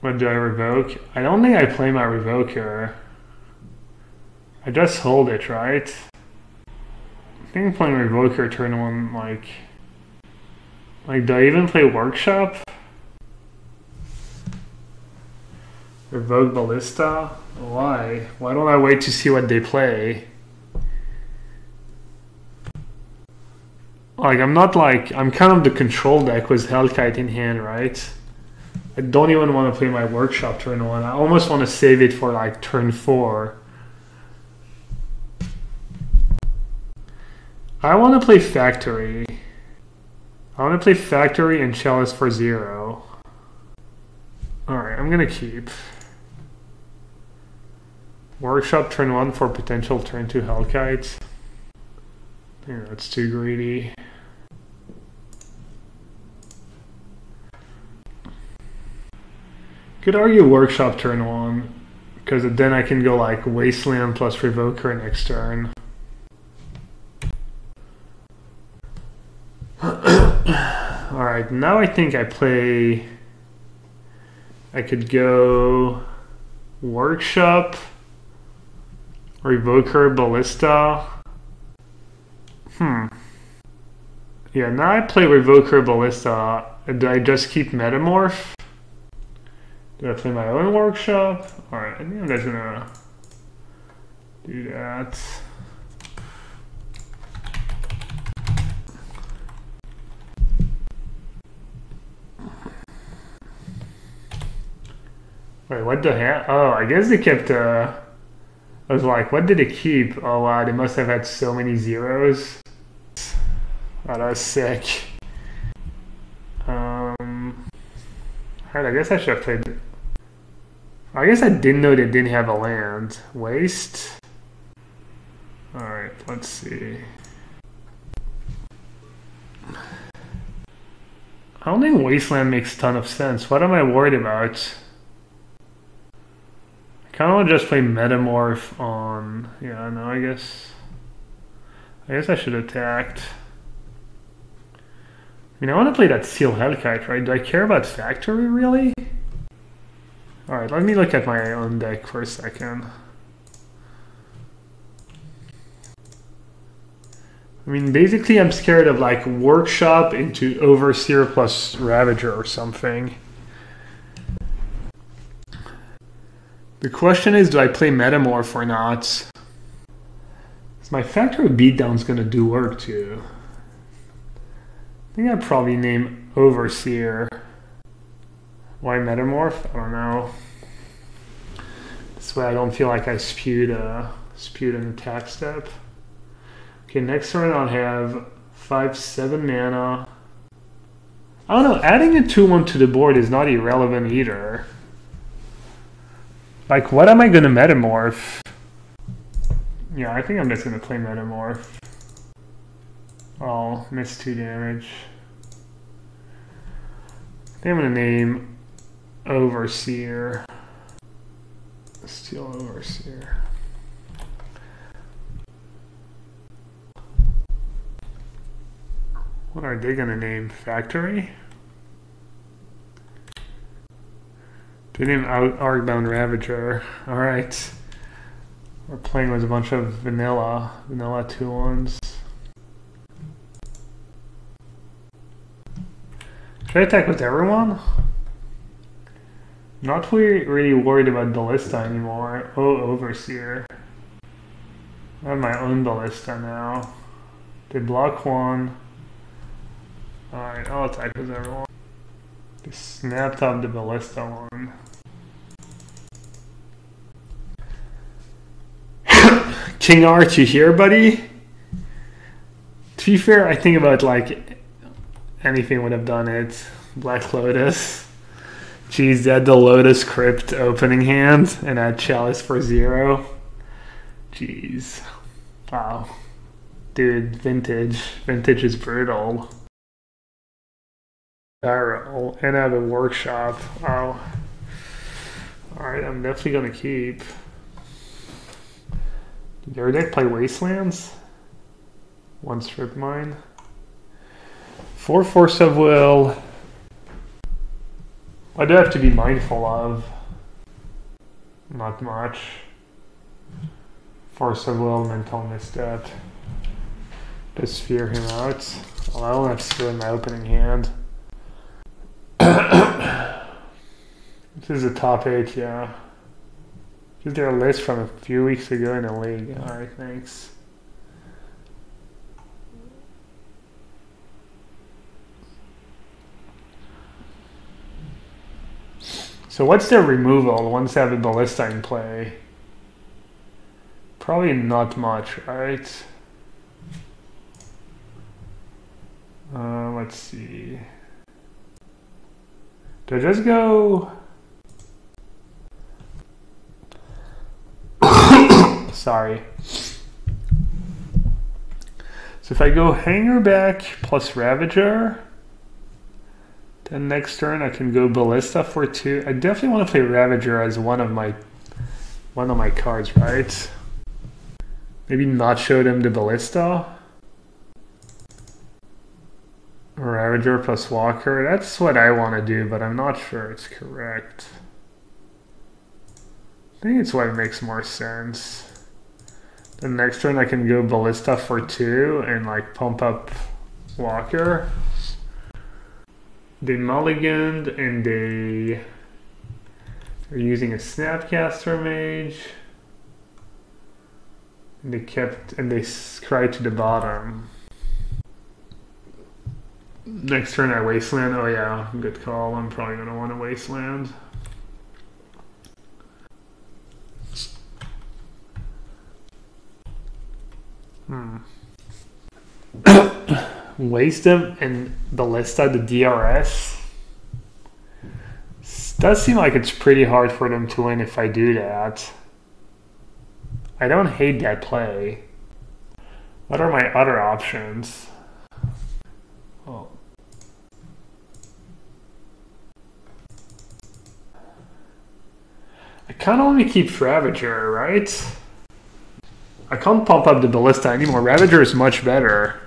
What do I revoke? I don't think I play my Revoker. I just hold it, right? I think I'm playing Revoker turn 1, like, do I even play Workshop? Revoke Ballista? Why? Why don't I wait to see what they play? Like, I'm kind of the control deck with Hellkite in hand, right? I don't even want to play my Workshop turn 1. I almost want to save it for, like, turn 4. I want to play Factory. I want to play Factory and Chalice for 0. Alright, I'm going to keep. Workshop turn 1 for potential turn 2 Hellkite. I think that's too greedy. Could argue Workshop turn 1, because then I can go like Wasteland plus Revoker next turn. Alright, now I think I could go Workshop, Revoker, Ballista. Yeah, now I play Revoker, Ballista. Do I just keep Metamorph? Do I play my own Workshop? Alright, I think I'm just gonna do that. Wait, what the hell? Oh, I guess they kept, I was like, what did it keep? Oh wow, they must have had so many zeros. Oh, that was sick. Alright, I guess I should have played... I guess I didn't know they didn't have a land. Waste? Alright, let's see. I don't think Wasteland makes a ton of sense. What am I worried about? I kind of want to just play Metamorph on... Yeah, no, I guess I should have attacked. I mean, I want to play that Steel Hellkite, right? Do I care about Factory, really? Alright, let me look at my own deck for a second. I mean, basically I'm scared of like Workshop into Overseer plus Ravager or something. The question is, do I play Metamorph or not? So my Factory Beatdown's gonna do work too. I think I'd probably name Overseer. Why Metamorph? I don't know. This way I don't feel like I spewed an attack step. Okay, next turn I'll have 5/7 mana. I don't know, adding a 2/1 to the board is not irrelevant either. Like, what am I gonna Metamorph? Yeah, I think I'm just gonna play Metamorph. I'll miss 2 damage. I think I'm gonna name Overseer. Steel Overseer. What are they gonna name? Factory? They name Arcbound Ravager. Alright. We're playing with a bunch of vanilla 2/1s. Should I attack with everyone? Not really worried about Ballista anymore. Oh, Overseer. I have my own Ballista now. They block one. Alright, I'll attack with everyone. They snapped up the Ballista one. King Art, you here, buddy? To be fair, I think about like anything would have done it. Black Lotus. Jeez, they had the Lotus Crypt opening hand and had Chalice for 0. Jeez. Wow. Dude, vintage. Vintage is brutal. Barrel. And I have a workshop. Wow. Alright, I'm definitely gonna keep. Did your deck play Wastelands? 1 strip mine. 4 Force of Will. I do have to be mindful of. Not much. Force of Will, Mental Misstep. Just fear him out. Well, I don't have Sphere in my opening hand. This is a top 8, yeah. Is there a list from a few weeks ago in a league? Alright, thanks. So what's their removal once they have a Ballista in play? Probably not much, right? Let's see. Do I just go... Sorry. So if I go Hangarback plus Ravager, then next turn I can go Ballista for 2. I definitely want to play Ravager as one of my cards, right? Maybe not show them the Ballista. Ravager plus Walker. That's what I want to do, but I'm not sure it's correct. I think it's what makes more sense. The next turn I can go Ballista for 2 and like pump up Walker. They mulliganed and they are using a Snapcaster Mage. And they scry to the bottom. Next turn I Wasteland. Oh yeah, good call. I'm probably gonna want to Wasteland. Waste them and Ballista the DRS. Does seem like it's pretty hard for them to win if I do that. I don't hate that play. What are my other options? Oh. I can't only keep Ravager, right? I can't pump up the Ballista anymore. Ravager is much better.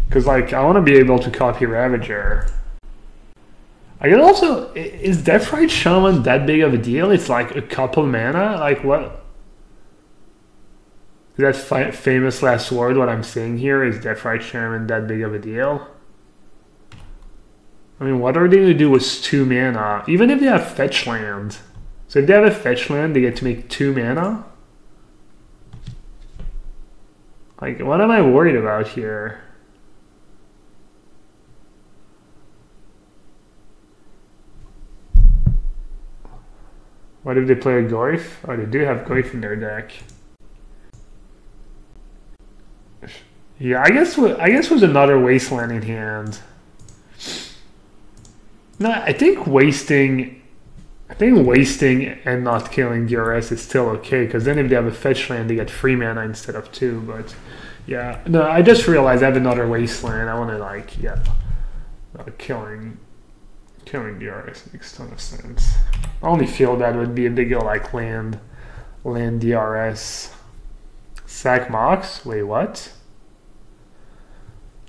Because, like, I want to be able to copy Ravager. I can also... Is Deathrite Shaman that big of a deal? It's like a couple mana? Like, what? Is that famous last word what I'm saying here? Is Deathrite Shaman that big of a deal? I mean, what are they going to do with 2 mana? Even if they have fetch land. So if they have a fetch land, they get to make 2 mana? Like, what am I worried about here? What if they play a Goyf? Oh, they do have Goyf in their deck. Yeah, I guess with another Wasteland in hand. No, I think wasting and not killing DRS is still okay, because then if they have a fetch land, they get 3 mana instead of 2. But yeah, no, I just realized I have another Wasteland. I want to like, yeah, killing DRS makes a ton of sense. I only feel that would be a big like land DRS. Sack Mox? Wait, what?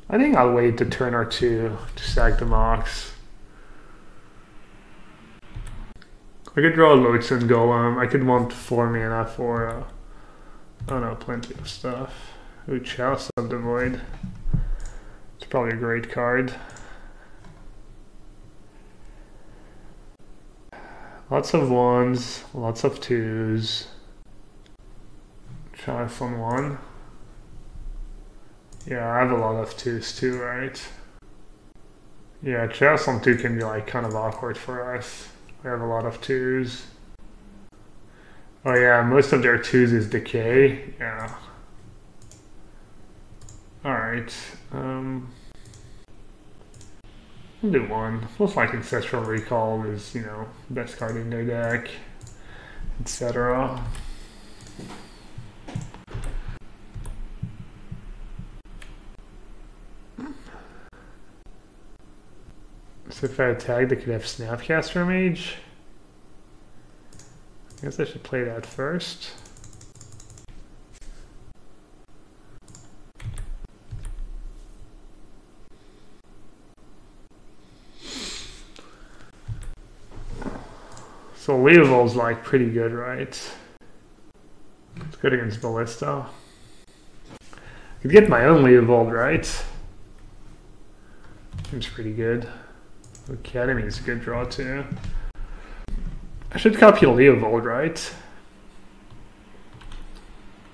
I think I'll wait a turn or 2 to sack the Mox. I could draw a Lodestone Golem. I could want 4 mana for, I don't know, plenty of stuff. Ooh, Chalice of the Void. It's probably a great card. Lots of 1s, lots of 2s. Chalice on 1. Yeah, I have a lot of 2s too, right? Yeah, Chalice on 2 can be like kind of awkward for us. We have a lot of 2s. Oh yeah, most of their 2s is decay. Yeah. Alright. We'll do 1. Looks like Ancestral Recall is, you know, best card in their deck, etc. So if I attack, they could have Snapcaster Mage. I guess I should play that first. So Leovol's like pretty good, right? It's good against Ballista. I could get my own Leovold, right? Seems pretty good. Academy is a good draw too. I should copy Leovold, right?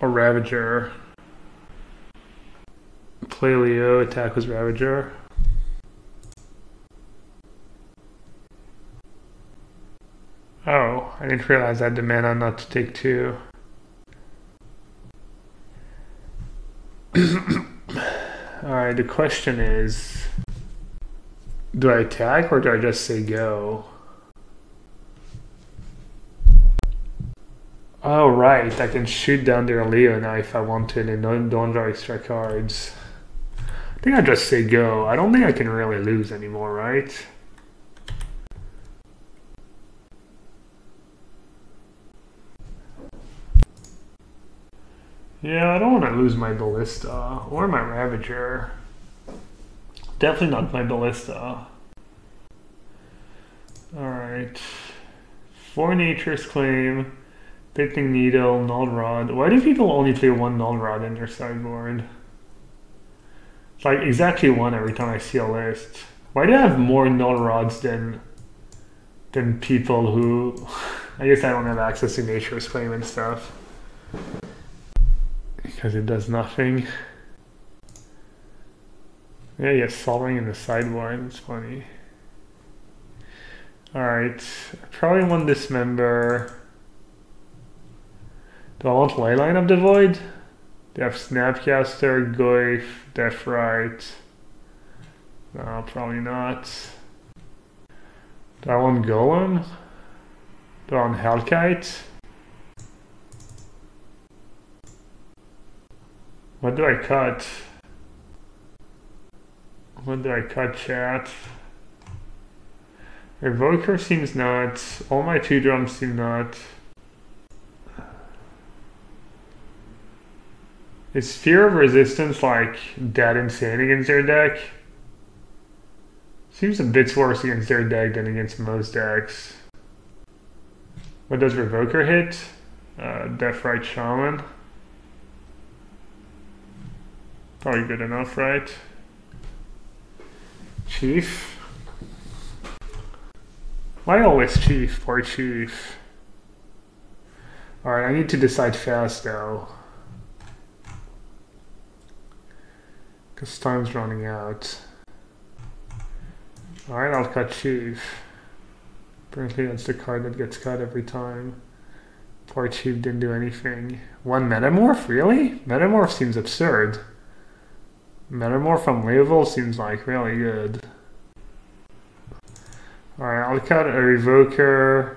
Or Ravager. Play Leo, attack with Ravager. Oh, I didn't realize I had the mana not to take 2. Alright, the question is, do I attack or do I just say go? Oh right, I can shoot down their Leo now if I want to and don't draw extra cards. I think I just say go. I don't think I can really lose anymore, right? Yeah, I don't want to lose my Ballista or my Ravager. Definitely not my Ballista. Alright. 4 Nature's Claim, Picking Needle, Null Rod. Why do people only play 1 Null Rod in their sideboard? It's like exactly 1 every time I see a list. Why do I have more Null Rods than people who... I guess I don't have access to Nature's Claim and stuff. Because it does nothing. Yeah, yes, solving in the sideboard, it's funny. Alright, I probably want Dismember. Do I want Leyline of the Void? They have Snapcaster, Goyf, Deathrite. No, probably not. Do I want Golem? Do I want Hellkite? What do I cut? What do I cut, chat? Revoker seems not. All my 2 drums seem not. Is Fear of Resistance like dead insane against their deck? Seems a bit worse against their deck than against most decks. What does Revoker hit? Deathrite Shaman. Probably good enough, right? Chief? Why always Chief? Poor Chief. Alright, I need to decide fast though. Because time's running out. Alright, I'll cut Chief. Apparently that's the card that gets cut every time. Poor Chief didn't do anything. 1 Metamorph? Really? Metamorph seems absurd. Metamorph from Leovold seems like really good. Alright, I'll cut a Revoker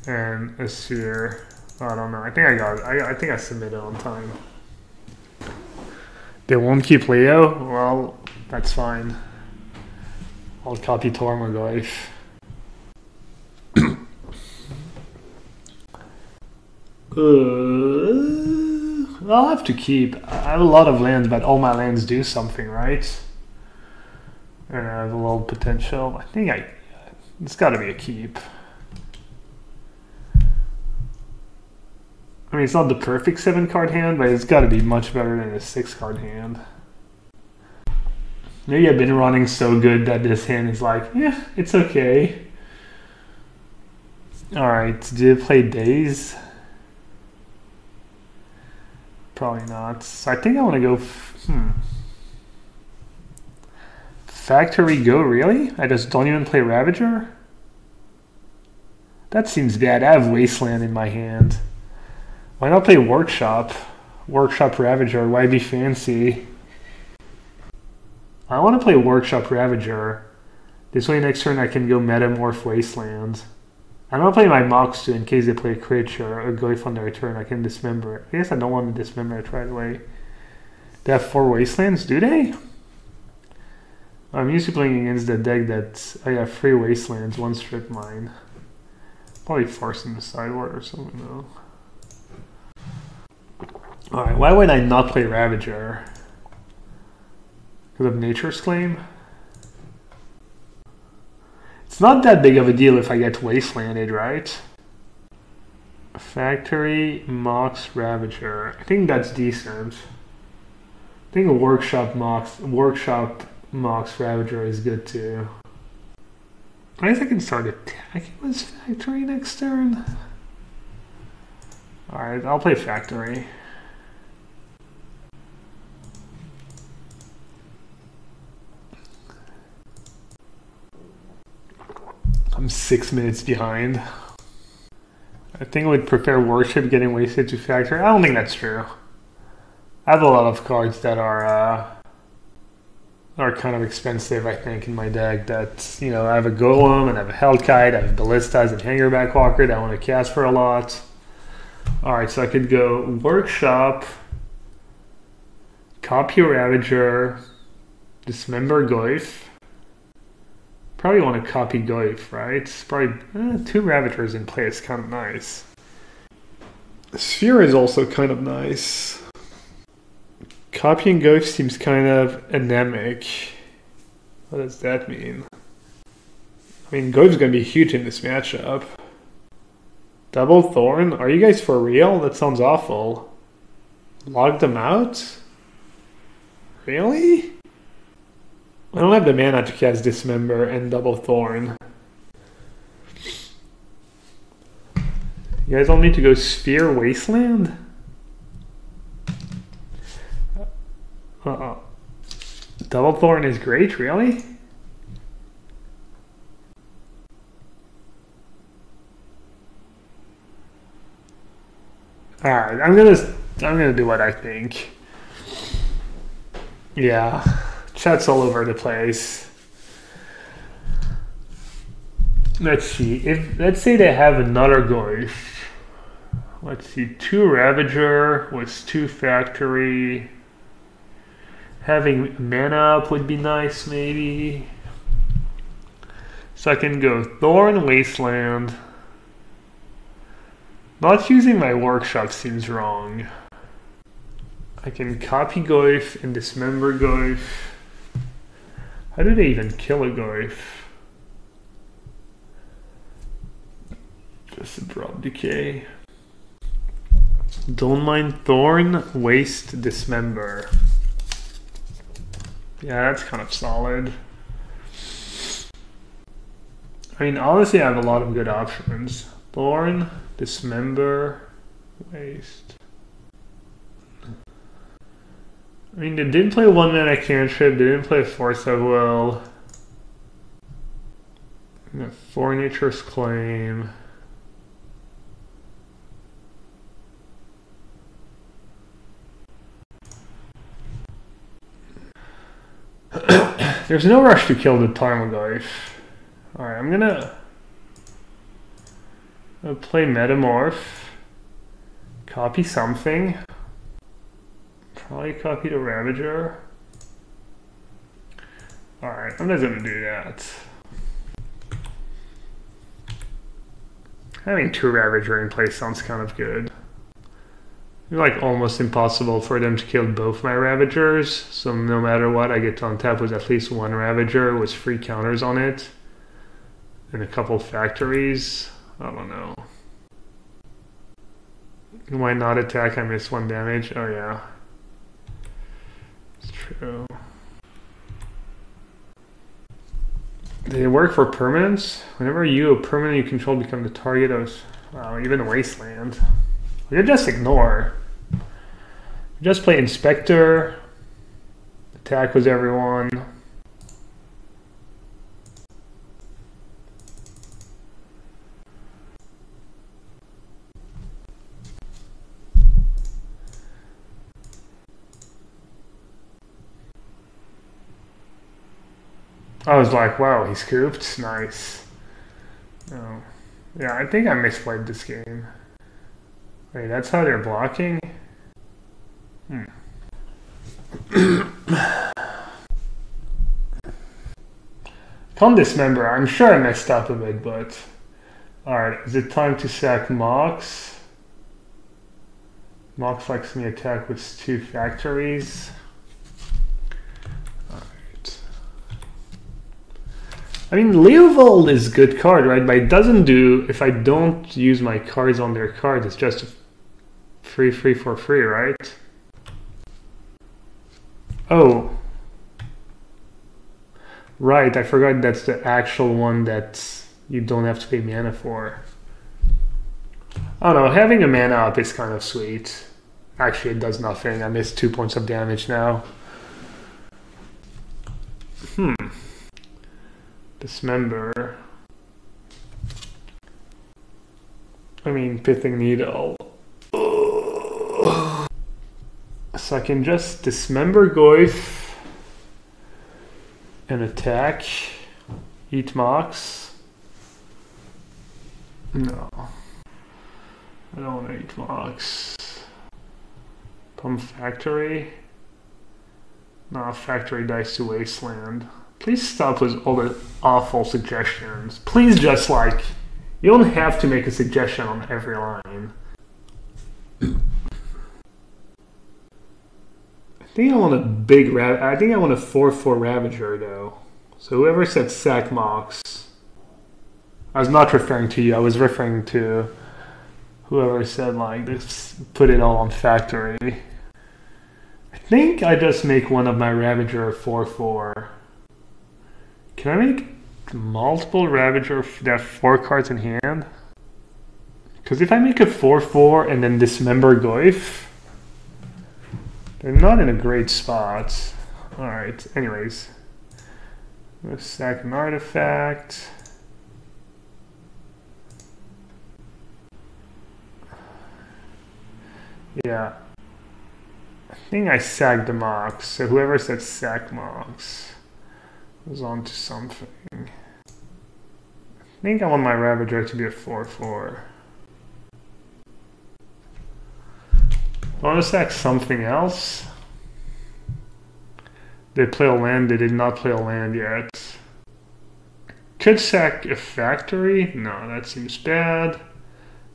and a Sphere. Oh, I don't know. I think I got it. I think I submitted on time. They won't keep Leo? Well, that's fine. I'll copy Tormaglyph. I'll have to keep. I have a lot of lands, but all my lands do something, right? And I have a little potential. I think it's got to be a keep. I mean, it's not the perfect 7-card hand, but it's got to be much better than a 6-card hand. Maybe I've been running so good that this hand is like, yeah, it's okay. Alright, did it play Daze? Probably not. So I think I want to go... Factory Go, really? I just don't even play Ravager? That seems bad. I have Wasteland in my hand. Why not play Workshop? Workshop Ravager, why be fancy? I want to play Workshop Ravager. This way next turn I can go Metamorph Wasteland. I'm going to play my Mox too in case they play a creature or go on their turn. I can Dismember it. I guess I don't want to Dismember it right away. They have 4 Wastelands, do they? I'm used to playing against the deck that I have 3 Wastelands, 1 Strip Mine. Probably forcing the sideboard or something though. Alright, why would I not play Ravager? Because of Nature's Claim? It's not that big of a deal if I get Wastelanded, right? Factory, Mox, Ravager. I think that's decent. I think a Workshop Mox Ravager is good too. I guess I can start attacking with Factory next turn. Alright, I'll play Factory. I'm 6 minutes behind. I think I would prefer Worship getting wasted to Factory. I don't think that's true. I have a lot of cards that are kind of expensive, I think, in my deck. That, you know, I have a Golem, and I have a Hellkite, I have Ballistas and Hangarback Walker that I want to cast for a lot. Alright, so I could go Workshop, copy Ravager, Dismember Goyf. Probably want to copy Goyf, right? Probably 2 Ravagers in play is kind of nice. Sphere is also kind of nice. Copying Goyf seems kind of anemic. What does that mean? I mean, Goyf's going to be huge in this matchup. Double Thorn? Are you guys for real? That sounds awful. Log them out? Really? I don't have the mana to cast Dismember and Double Thorn. You guys want me to go Sphere Wasteland? Double Thorn is great, really? Alright, I'm gonna do what I think. Yeah. Chat's all over the place. Let's see. Let's say they have another Goyf. Let's see. 2 Ravager with 2 Factory. Having mana up would be nice, maybe. So I can go Thorn, Wasteland. Not using my Workshop seems wrong. I can copy Goyf and Dismember Goyf. How do they even kill a Goyf? Just a drop decay. Don't mind Thorn, Waste, Dismember. Yeah, that's kind of solid. I mean, honestly, I have a lot of good options. Thorn, Dismember, Waste. I mean, they didn't play 1 mana cantrip, they didn't play Force of Will. 4 Nature's Claim. There's no rush to kill the Tarmogoyf. Alright, I'm gonna play Metamorph. Copy something. Probably copy the Ravager. Alright, I'm not gonna do that. Having 2 Ravager in place sounds kind of good. It's like almost impossible for them to kill both my Ravagers, so no matter what, I get to untap with at least 1 Ravager with 3 counters on it. And a couple factories. I don't know. Why not attack? I missed 1 damage. Oh yeah. It's true. Did it work for permanents? Whenever a permanent you control become the target of even Wasteland. We could just ignore. Just play Inspector. Attack with everyone. I was like, wow, he scooped. Nice. Oh. Yeah, I think I misplayed this game. Wait, that's how they're blocking? Can't dismember. I'm sure I messed up a bit, but... Alright, is it time to sack Mox? Mox likes me attack with 2 factories. I mean, Leovold is a good card, right? But it doesn't do, if I don't use my cards on their cards, it's just free for free, right? Oh. Right, I forgot that's the actual one that you don't have to pay mana for. I don't know, having a mana up is kind of sweet. Actually, it does nothing. I missed 2 points of damage now. Dismember. I mean, Pithing Needle. So I can just Dismember Goyf and attack. Eat Mox. No. I don't want to eat Mox. Pump Factory. No, Factory dies to Wasteland. Please stop with all the awful suggestions. Please just like, you don't have to make a suggestion on every line. I think I want a big I think I want a 4/4 Ravager though. So whoever said sack Mox, I was not referring to you. I was referring to whoever said like this, put it all on Factory. I think I just make one of my Ravager a 4/4. Can I make multiple Ravager that have 4 cards in hand? Because if I make a 4/4 and then Dismember Goyf, they're not in a great spot. Alright, anyways. Let's sack an artifact. Yeah. I think I sacked the Mox, so whoever said sack Mox was on to something. I think I want my Ravager to be a 4/4. I want to sack something else. They play a land, they did not play a land yet. Could sack a factory? No, that seems bad.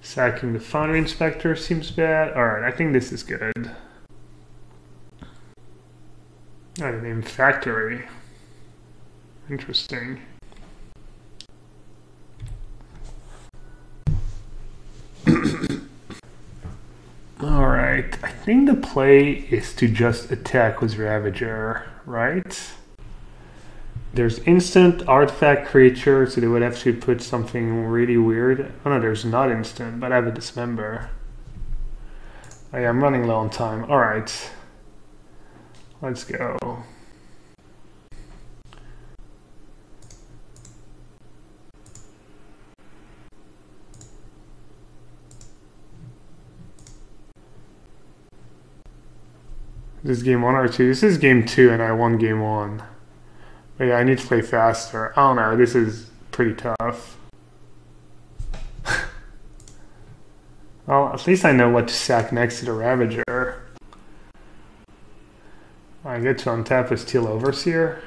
Sacking the Foundry Inspector seems bad. Alright, I think this is good. I named Factory. Interesting. Alright, I think the play is to just attack with Ravager, right? There's instant artifact creature, so they would have to put something really weird. Oh no, there's not instant, but I have a Dismember. Oh yeah, I'm running low on time. Alright. Let's go. This is game 1 or 2? This is game 2 and I won game 1. But yeah, I need to play faster. I don't know, this is pretty tough. Well, at least I know what to sack next to the Ravager. I get to untap a Steel Overseer.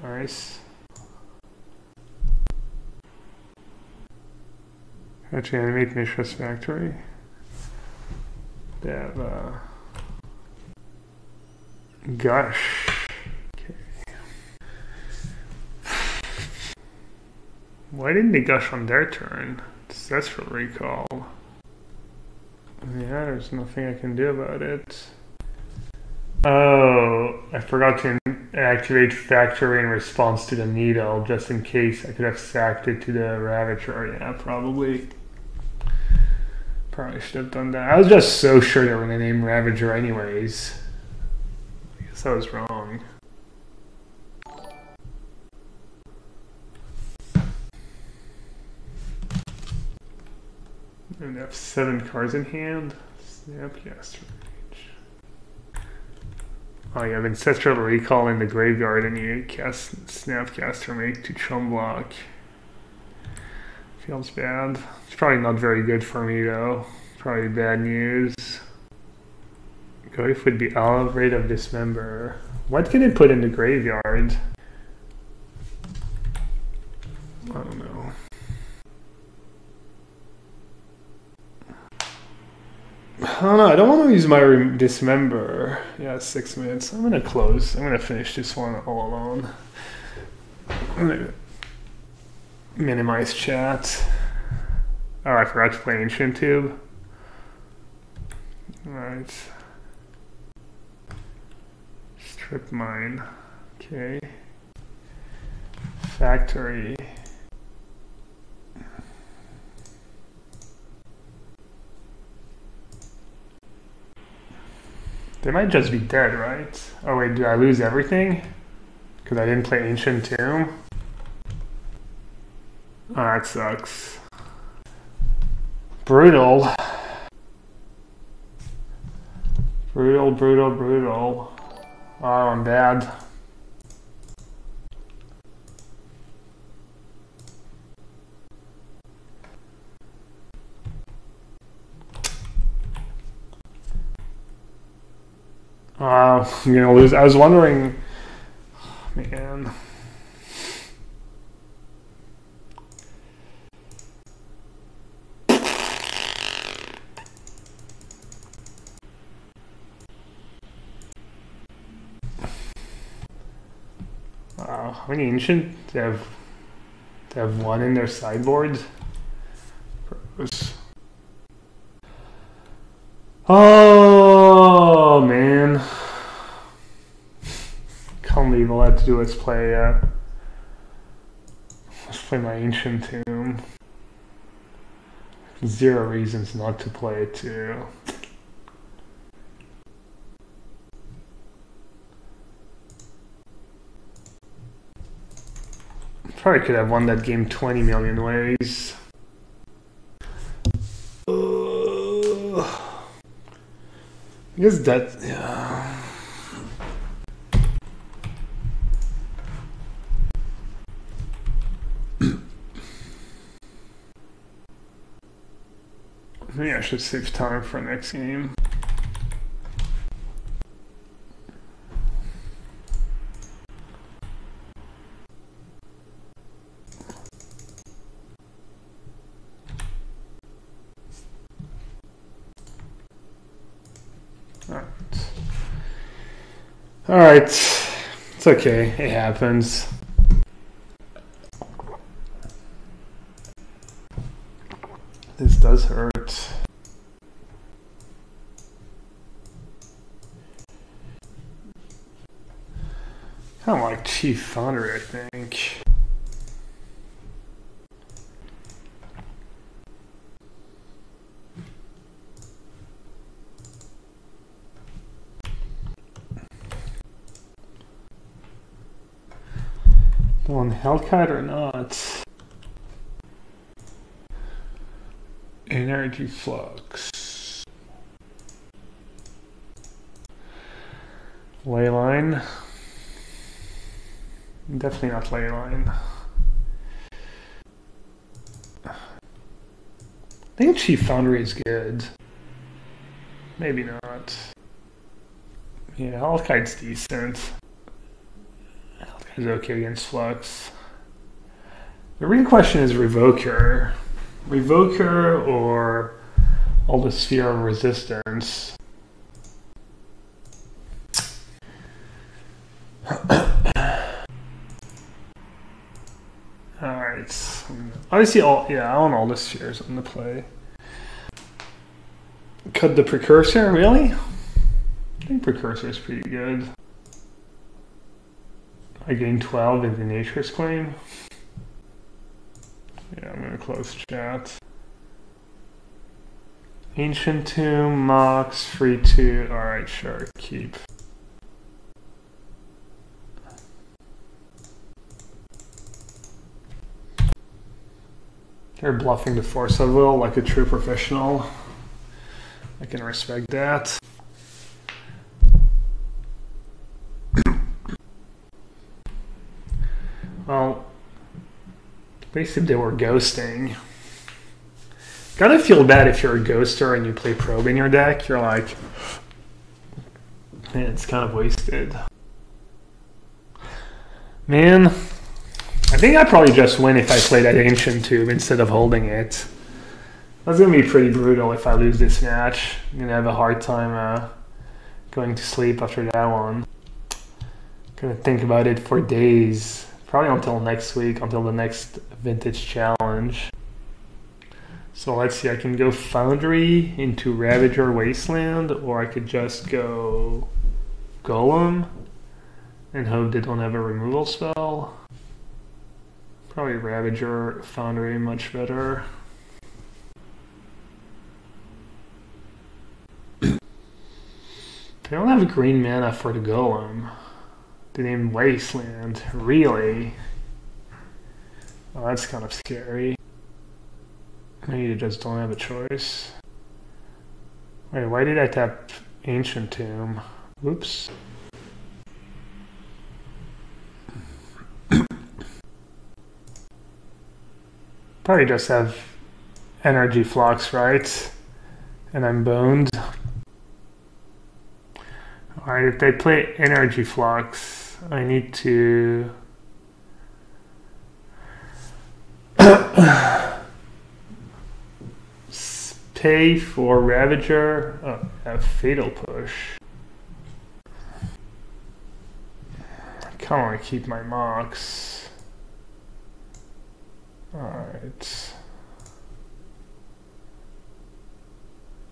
Nice. Actually, animate Mishra's Factory. They have Gush. Okay. Why didn't they Gush on their turn? That's for recall. Yeah, there's nothing I can do about it. Oh, I forgot to activate Factory in response to the needle, just in case I could have sacked it to the Ravager. Yeah, probably. Probably should have done that. I was just so sure they were going to name Ravager anyways. I guess I was wrong. And I have 7 cards in hand. Snapcaster Mage. Oh, you have Ancestral Recall in the graveyard and you cast Snapcaster Mage to chum block. Feels bad. It's probably not very good for me though. Probably bad news. Goif would be Olive Rate of Dismember. What can it put in the graveyard? I don't know. I don't know. I don't want to use my Dismember. Yeah, 6 minutes. I'm gonna close. I'm gonna finish this one all alone. I'm gonna minimize chat. Oh, I forgot to play Ancient Tube. Alright. Strip mine. Okay. Factory. They might just be dead, right? Oh wait, did I lose everything? Because I didn't play Ancient Tomb? Oh, that sucks. Brutal. Brutal, brutal, brutal. Oh, I'm bad. I'm gonna lose. I was wondering. Oh, man. How many ancient? They have 1 in their sideboard. Oh man! Can't believe all I had to do was play. Let's play my Ancient Tomb. 0 reasons not to play it too. Probably could have won that game 20 million ways. I guess that, yeah. Maybe I should save time for next game. Alright, it's okay, it happens. This does hurt. Kind of like Chief Foundry, I think. On Hellkite or not? Energy Flux. Leyline. Definitely not Leyline. I think Chief Foundry is good. Maybe not. Yeah, Hellkite's decent. Is okay against Flux. The real question is Revoker. Revoker or all the Sphere of Resistance. Alright. Obviously I want all the spheres on the play. cut the Precursor, really? I think Precursor is pretty good. I gained 12 in the Nature's Claim. Yeah, I'm gonna close chat. Ancient Tomb, Mox, free 2. Alright, sure, keep. They're bluffing the force a little like a true professional. I can respect that. Well, at least if they were ghosting. Gotta feel bad if you're a ghoster and you play probe in your deck. You're like, man, it's kind of wasted. Man, I think I'd probably just win if I play that Ancient Tube instead of holding it. That's gonna be pretty brutal if I lose this match. I'm gonna have a hard time going to sleep after that one. Gonna think about it for days. Probably until next week, until the next Vintage Challenge. So let's see, I can go Foundry into Ravager Wasteland, or I could just go Golem and hope they don't have a removal spell. Probably Ravager, Foundry, much better. They don't have a green mana for the Golem. They named Wasteland, really? Oh, that's kind of scary. Maybe they just don't have a choice. Wait, why did I tap Ancient Tomb? Oops. Probably just have Energy Flux, right? And I'm boned. Alright, if they play Energy Flux, I need to pay for Ravager. Oh, have Fatal Push. I kind of want to keep my Mox. Alright.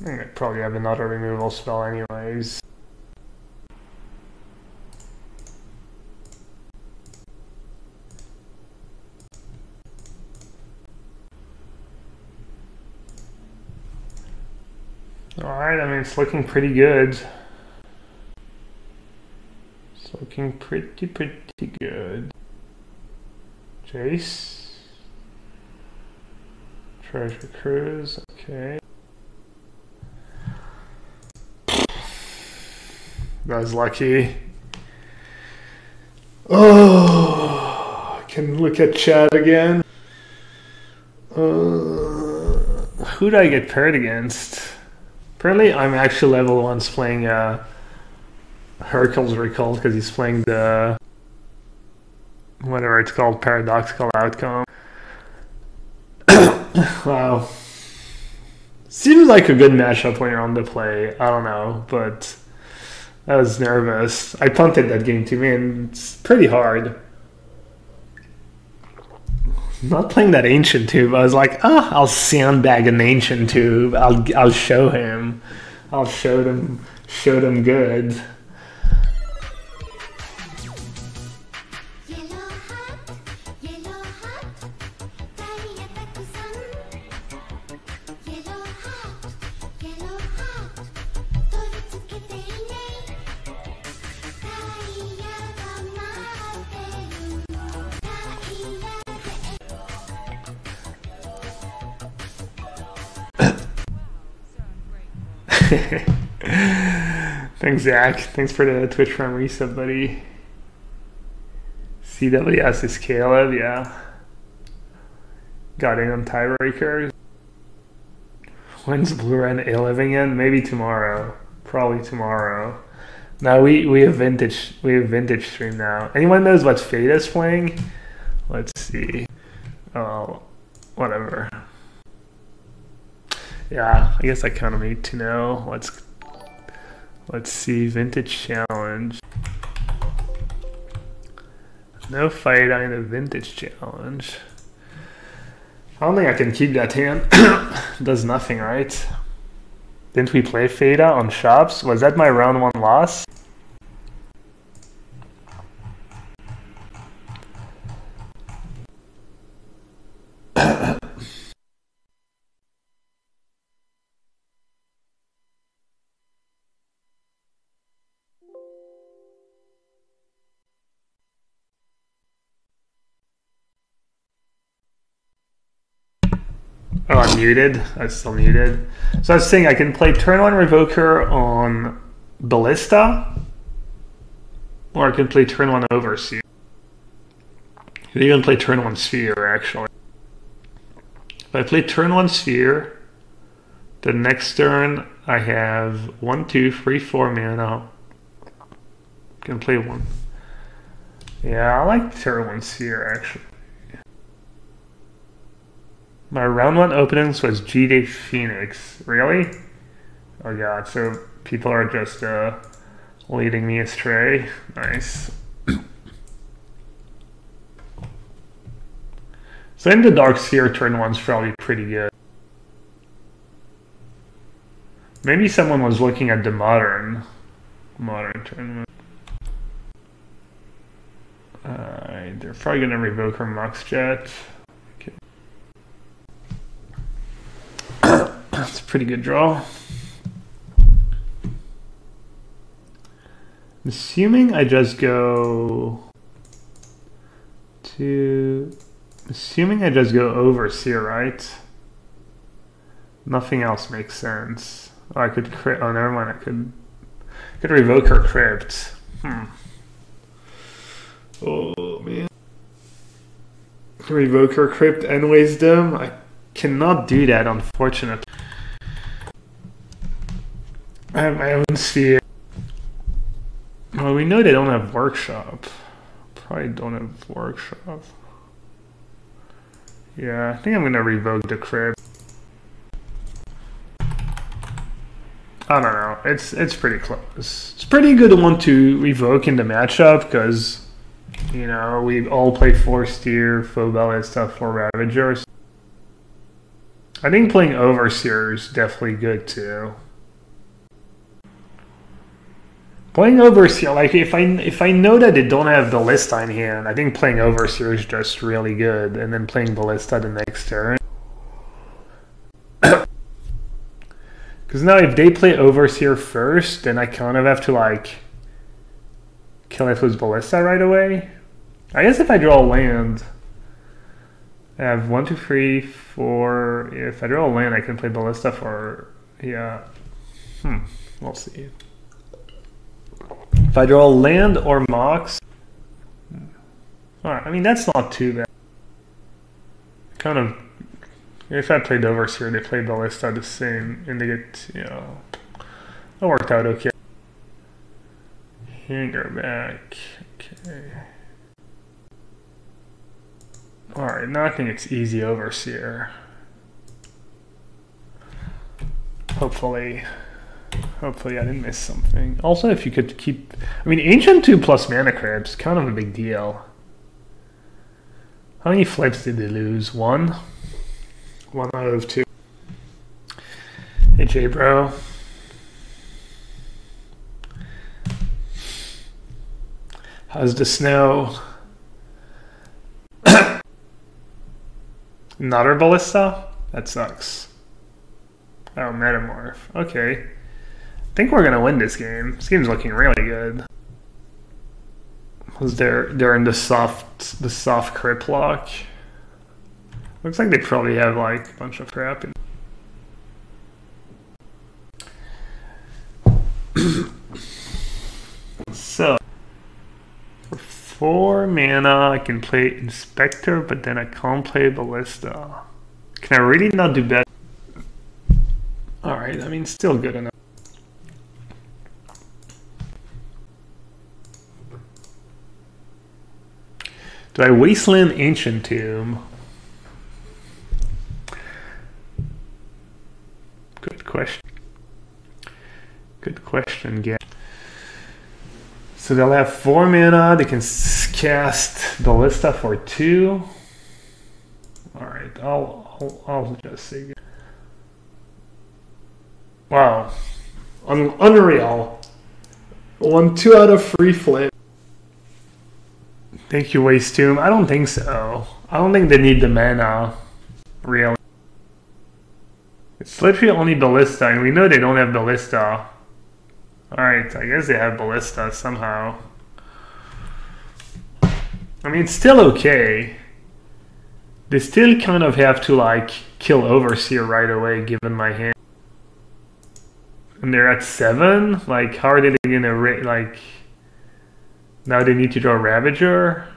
I think I probably have another removal spell anyways. Alright, I mean, it's looking pretty good. It's looking pretty good. Jace. Treasure Cruise, okay. That was lucky. Oh, I can look at chat again. Who did I get paired against? Apparently, I'm actually level 1 playing Hercules Recall because he's playing the whatever it's called, Paradoxical Outcome. Wow. Seems like a good matchup when you're on the play. I don't know, but I was nervous. I punted that game too, man. It's pretty hard. Not playing that Ancient Tube. I was like, I'll sandbag an Ancient Tube. I'll show him. I'll show them good. Thanks, Zach. Thanks for the Twitch Prime resub, buddy. CWS is Caleb, yeah. Got in on tiebreakers. When's Blue Ren A-living in? Maybe tomorrow. Probably tomorrow. No, we have vintage stream now. Anyone knows what Fate is playing? Let's see. Oh, whatever. Yeah, I guess I kind of need to know. Let's see. Vintage Challenge. No fight on the Vintage Challenge. I don't think I can keep that hand. Does nothing, right? Didn't we play Theta on shops? Was that my round 1 loss? Oh, I'm muted. I'm still muted. So I was saying I can play turn 1 Revoker on Ballista, or I can play turn 1 Overseer. I can even play turn 1 Sphere, actually. If I play turn 1 Sphere, the next turn I have 1, 2, 3, 4 mana. I can play 1. Yeah, I like turn 1 Sphere, actually. My round 1 openings was G-Day Phoenix. Really? Oh god, so people are just leading me astray. Nice. So in the Dark Sphere, turn 1's probably pretty good. Maybe someone was looking at the modern tournament. Alright, they're probably gonna revoke her Mox Jet. Okay. That's a pretty good draw. I'm assuming I just go to... Assuming I just go Overseer, right? Nothing else makes sense. Oh, I could crypt. Oh, never mind. I could revoke her crypt. Oh man. Revoke her crypt and wisdom. I cannot do that, unfortunately. I have my own sphere. Well, we know they don't have workshop. Probably don't have workshop. Yeah, I think I'm gonna revoke the crypt. I don't know. It's pretty close. It's pretty good one to revoke in the matchup because, you know, we all play 4-steer, Foundry Ballista, 4 Ravagers. I think playing Overseer is definitely good too. Playing Overseer, like if I know that they don't have Ballista in hand, I think playing Overseer is just really good, and then playing Ballista the next turn. Because now if they play Overseer first, then I kind of have to like kill it with Ballista right away. I guess if I draw a land, I have 1, 2, 3, 4. If I draw a land, I can play Ballista for, yeah. We'll see. If I draw a land or Mox, alright, I mean that's not too bad. Kind of, if I played Overseer, they played Ballista the same, and they get, you know, that worked out okay. Hangarback, okay. Alright, now I think it's easy Overseer. Hopefully I didn't miss something. Also, if you could keep... I mean, Ancient 2 plus Mana Crypt is kind of a big deal. How many flips did they lose? 1? 1 out of 2. Hey, J-Bro. How's the snow? Another Ballista? That sucks. Oh, Metamorph. Okay. I think we're gonna win this game. This game's looking really good. Was they're in the soft crypt lock. Looks like they probably have like a bunch of crap in. So for 4 mana I can play Inspector, but then I can't play Ballista. Can I really not do better? Alright, I mean still good enough. Do I Wasteland Ancient Tomb? Good question. Good question, Gab. So they'll have 4 mana, they can cast Ballista for 2. Alright, I'll just say Wow. Unreal. 2 out of free flip. Thank you, Waste Tomb. I don't think so. I don't think they need the mana. Really. It's literally only Ballista, and we know they don't have Ballista. Alright, I guess they have Ballista somehow. I mean, it's still okay. They still kind of have to, like, kill Overseer right away, given my hand. And they're at 7? Like, how are they gonna, like... Now they need to draw Ravager?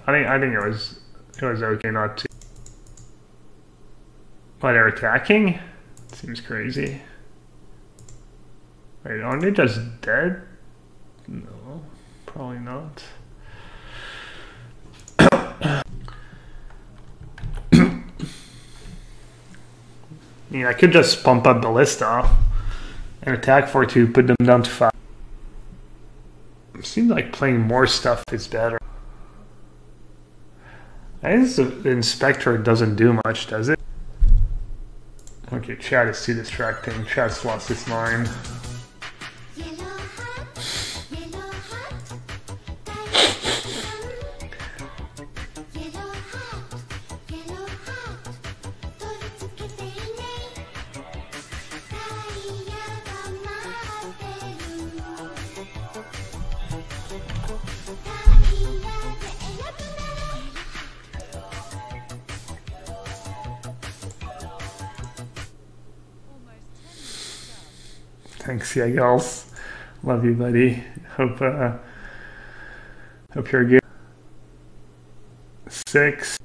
I think it was okay not to. Oh, they're attacking? Seems crazy. Wait, aren't they just dead? No, probably not. I mean, I could just pump up Ballista and attack for 2, put them down to 5. Seems like playing more stuff is better. I guess the Inspector doesn't do much, does it? Okay, chat is too distracting. Chat's lost his mind. Thanks, yeah, girls. Love you, buddy. Hope you're good. 6.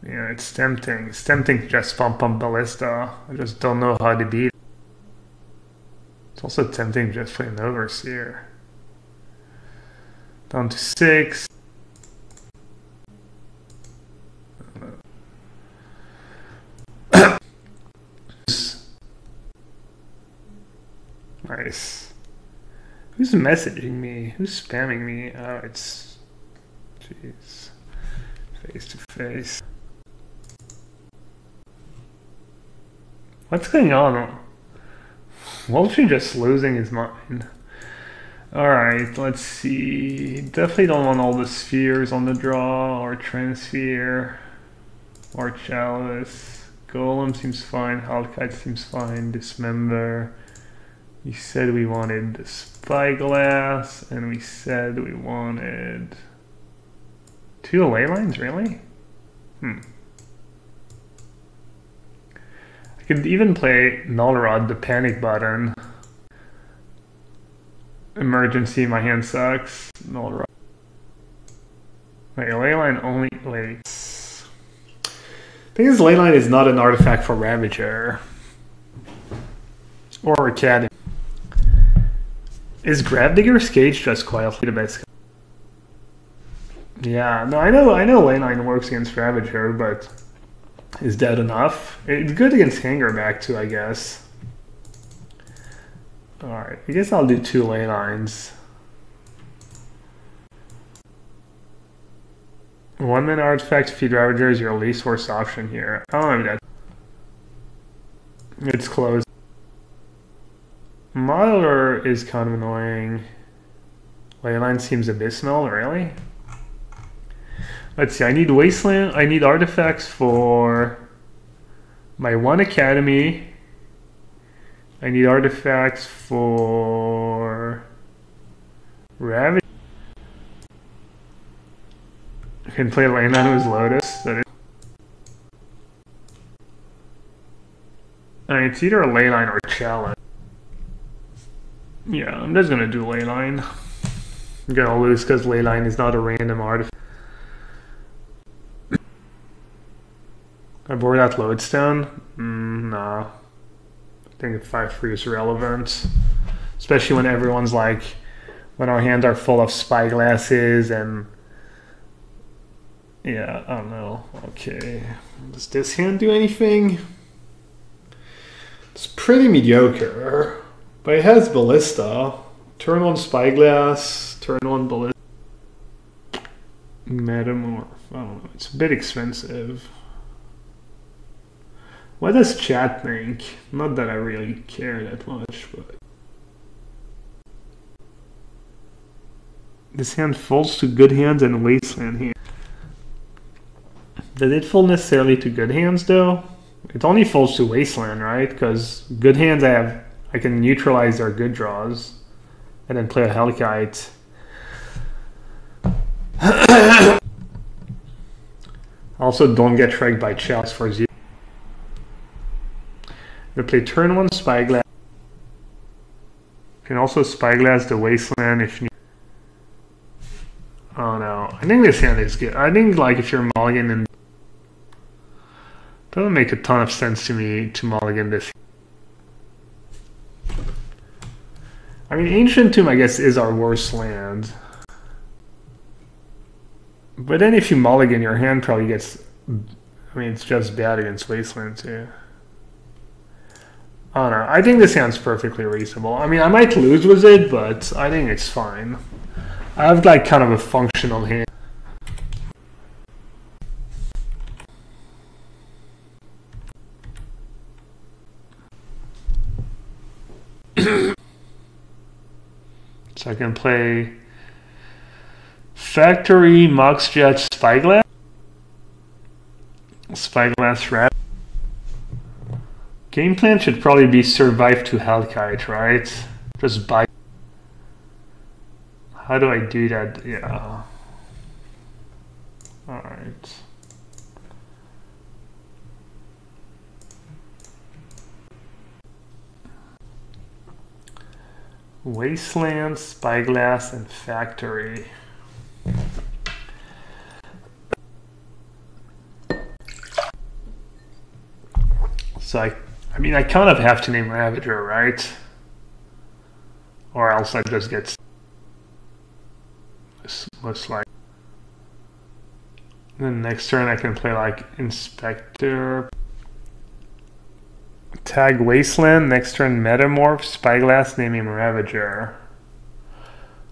Yeah, it's tempting. It's tempting to just pump Ballista. I just don't know how to beat it. It's also tempting to just play an Overseer. Down to 6. Nice. Who's messaging me? Who's spamming me? Oh, it's... Jeez. Face to face. What's going on? Wolfie just losing his mind. Alright, let's see. Definitely don't want all the spheres on the draw, or Trinisphere, or Chalice. Golem seems fine, Hellkite seems fine, Dismember. We said we wanted the Spyglass, and we said we wanted 2 Leylines, really? I could even play Null Rod, the panic button. Emergency, my hand sucks. Null Rod. Wait, Leyline only... Wait. Thing is, Leyline is not an artifact for Ravager. Or Academy. Is Grafdigger's Cage just quietly the best? Yeah, no, I know Leyline works against Ravager, but is that enough? It's good against Hangarback too, I guess. Alright, I guess I'll do 2 Leylines. 1-mana artifact to feed Ravager is your least worst option here. I don't know if that. It's close. Modeler is kind of annoying. Leyline seems abysmal, really? Let's see, I need Wasteland, I need artifacts for my 1 Academy. I need artifacts for Ravage. I can play Leyline with Lotus. That is. It's either a Leyline or Chalice. Yeah, I'm just gonna do Leyline. I'm gonna lose because Leyline is not a random artifact. I board that Lodestone? Nah. I think 5-3 is relevant. Especially when everyone's like, when our hands are full of Spyglasses and... Yeah, I don't know. Okay. Does this hand do anything? It's pretty mediocre. But it has Ballista. Turn 1 Spyglass, turn 1 Ballista. Metamorph. I don't know. It's a bit expensive. What does chat think? Not that I really care that much, but... This hand folds to good hands and Wasteland hands. Does it fold necessarily to good hands though? It only folds to Wasteland, right? Because good hands I can neutralize their good draws. And then play a Hellkite. Also don't get wrecked by Chalice for 0. We play turn 1 Spyglass. You can also Spyglass the Wasteland if you need. Oh no, I think this hand is good. I think like if you're mulligan and doesn't make a ton of sense to me to mulligan this. I mean, Ancient Tomb I guess is our worst land. But then if you mulligan, your hand probably gets... I mean, it's just bad against Wasteland too. I don't know. I think this hand's perfectly reasonable. I mean, I might lose with it, but I think it's fine. I have like kind of a functional hand. So I can play Factory, Mox Jet, Spyglass. Spyglass Rat. Game plan should probably be survive to Hellkite, right? Just buy. How do I do that? Yeah. Alright. Wasteland, Spyglass, and Factory. So I mean, I kind of have to name Ravager, right? Or else I just get most like. Then next turn I can play like Inspector. Tag Wasteland, next turn Metamorph, Spyglass, name him Ravager.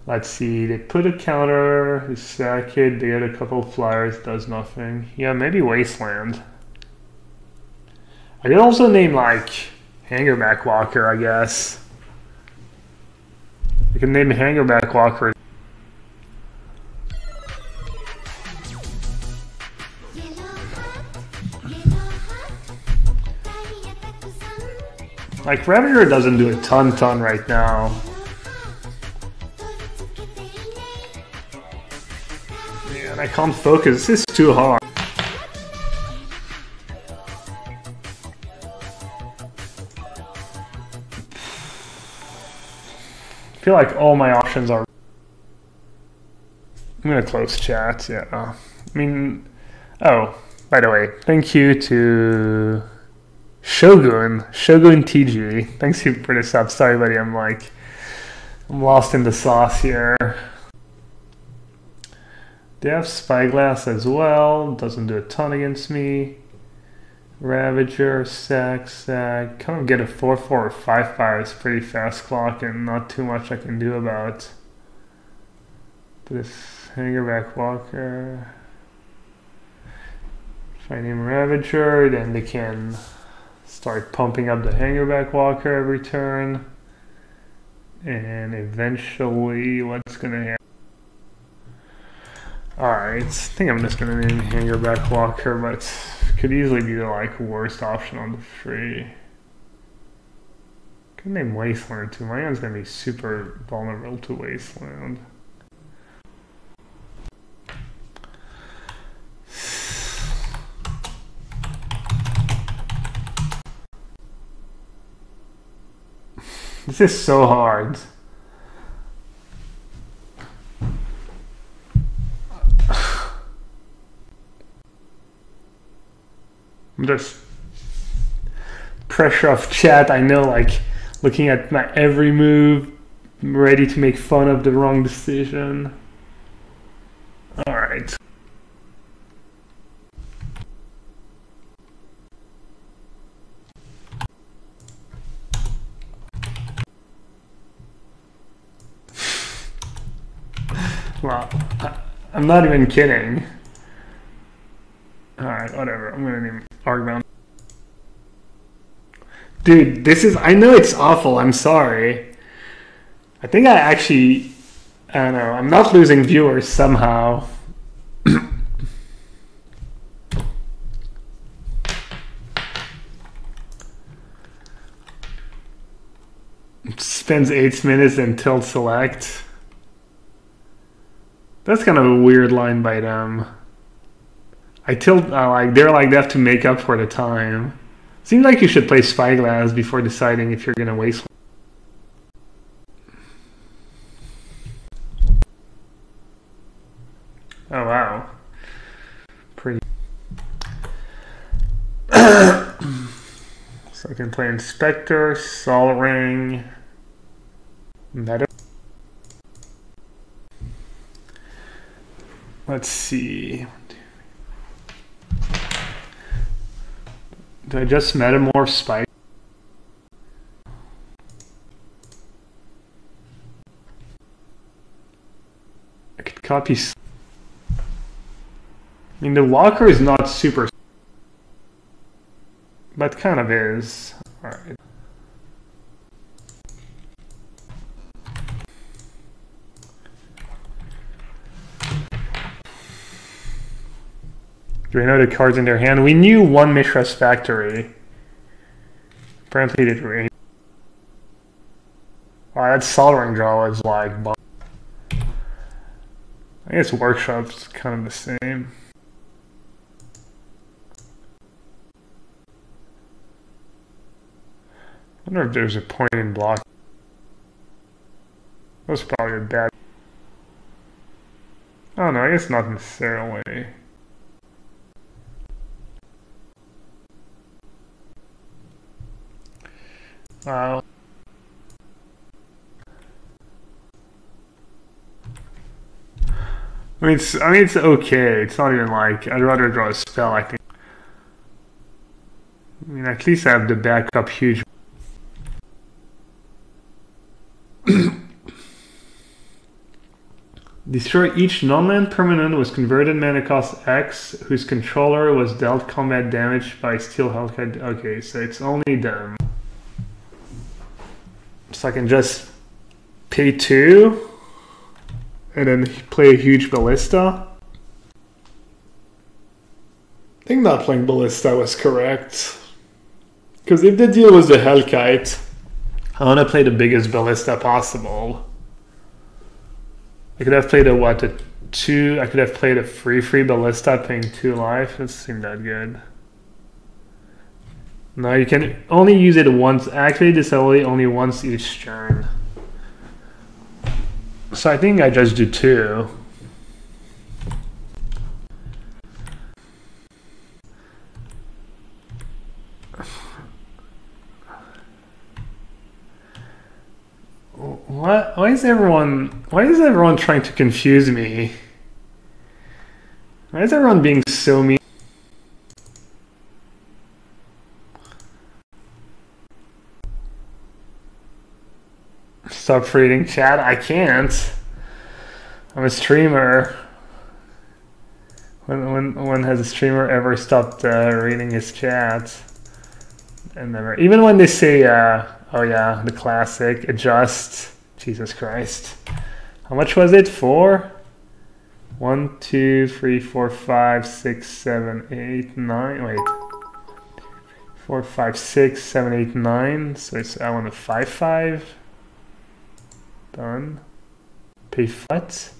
Let's see, they put a counter, they sack it, they get a couple flyers, does nothing. Yeah, maybe Wasteland. I could also name like Hangarback Walker, I guess. I can name Hangarback Walker. Like Ravager doesn't do a ton right now. Man, I can't focus. This is too hard. I feel like all my options are... I'm gonna close chat, yeah. I mean... Oh, by the way, thank you to... Shogun TG. Thanks you for the sub. Sorry buddy, I'm lost in the sauce here. They have Spyglass as well. Doesn't do a ton against me. Ravager, sack. Kind of get a 4/4 or 5/5. It's pretty fast clock and not too much I can do about this Hangarback Walker. If I name Ravager, then they can start pumping up the Hangarback Walker every turn. And eventually, what's gonna happen? Alright, I think I'm just gonna name Hangarback Walker, but could easily be the like worst option on the free. Could name Wasteland too. My hand's gonna be super vulnerable to Wasteland. This is so hard. I'm just pressure of chat. I know, like looking at my every move, I'm ready to make fun of the wrong decision. All right. Well, I'm not even kidding. Alright, whatever. I'm gonna name Arcbound. Dude, this is... I know it's awful, I'm sorry. I think I actually... I don't know, I'm not losing viewers somehow. Spends 8 minutes and tilt select. That's kind of a weird line by them. I tilt, like, they're like, they have to make up for the time. Seems like you should play Spyglass before deciding if you're gonna Wasteland. Oh wow. Pretty. So I can play Inspector, Sol Ring, Meta. Let's see. Do I just Metamorph Spike? I could copy. I mean, the Walker is not super, but kind of is. Alright. Do we know the cards in their hand? We knew one Mishra's Factory. Apparently they did. Wow, that soldering draw was like... I guess Workshop's kind of the same. I wonder if there's a point in block. That was probably a bad... Oh no, I guess not necessarily. Wow. I mean, it's okay. It's not even like I'd rather draw a spell. I think. I mean, at least I have the backup huge. Destroy each non-land permanent was converted mana cost X, whose controller was dealt combat damage by Steel Hellkite. Okay, so it's only them. So I can just pay 2 and then play a huge Ballista. I think not playing Ballista was correct. Because if the deal was the Hellkite, I want to play the biggest Ballista possible. I could have played a what? A 2. I could have played a free Ballista paying 2 life. Doesn't seem that good. No, you can only use it once. Activate this ability only once each turn. So I think I just do 2. What? Why is everyone trying to confuse me? Why is everyone being so mean? Stop reading chat. I can't. I'm a streamer. When has a streamer ever stopped reading his chat? And never. Even when they say, "Oh yeah, the classic adjust." Jesus Christ. How much was it? 4? 1, 2, 3, 4, 5, 6, 7, 8, 9. Wait. 4, 5, 6, 7, 8, 9. So it's I want a 5/5. Done. Pay what?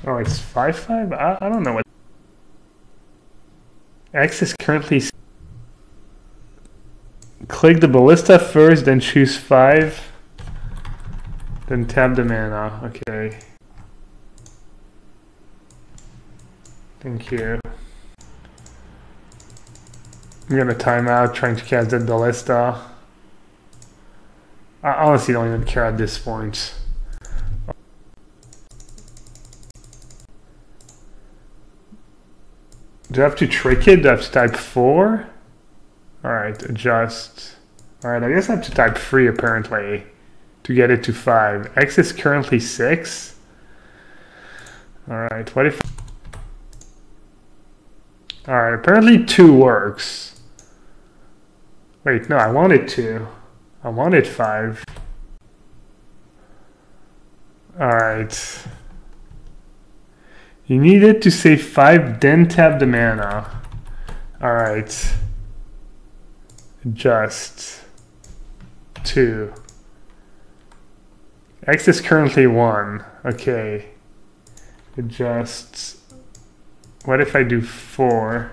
Oh, it's 5/5? I don't know what. X is currently. Click the Ballista first, then choose 5. Then tap the mana. Okay. Thank you. I'm gonna time out trying to cast that Ballista. I honestly don't even care at this point. Do I have to trick it? Do I have to type 4? Alright, adjust. Alright, I guess I have to type 3 apparently to get it to 5. X is currently 6. Alright, what if... Alright, apparently 2 works. Wait, no, I wanted 2. I wanted 5. Alright. You needed to save 5, then tap the mana. Alright. Just 2. X is currently 1. Okay. Adjust. What if I do 4?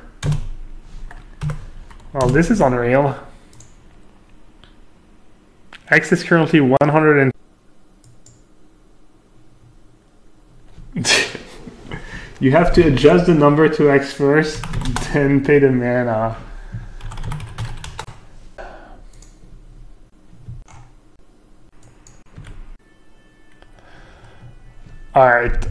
Well, this is unreal. X is currently 100 and... You have to adjust the number to X first, then pay the mana. Alright.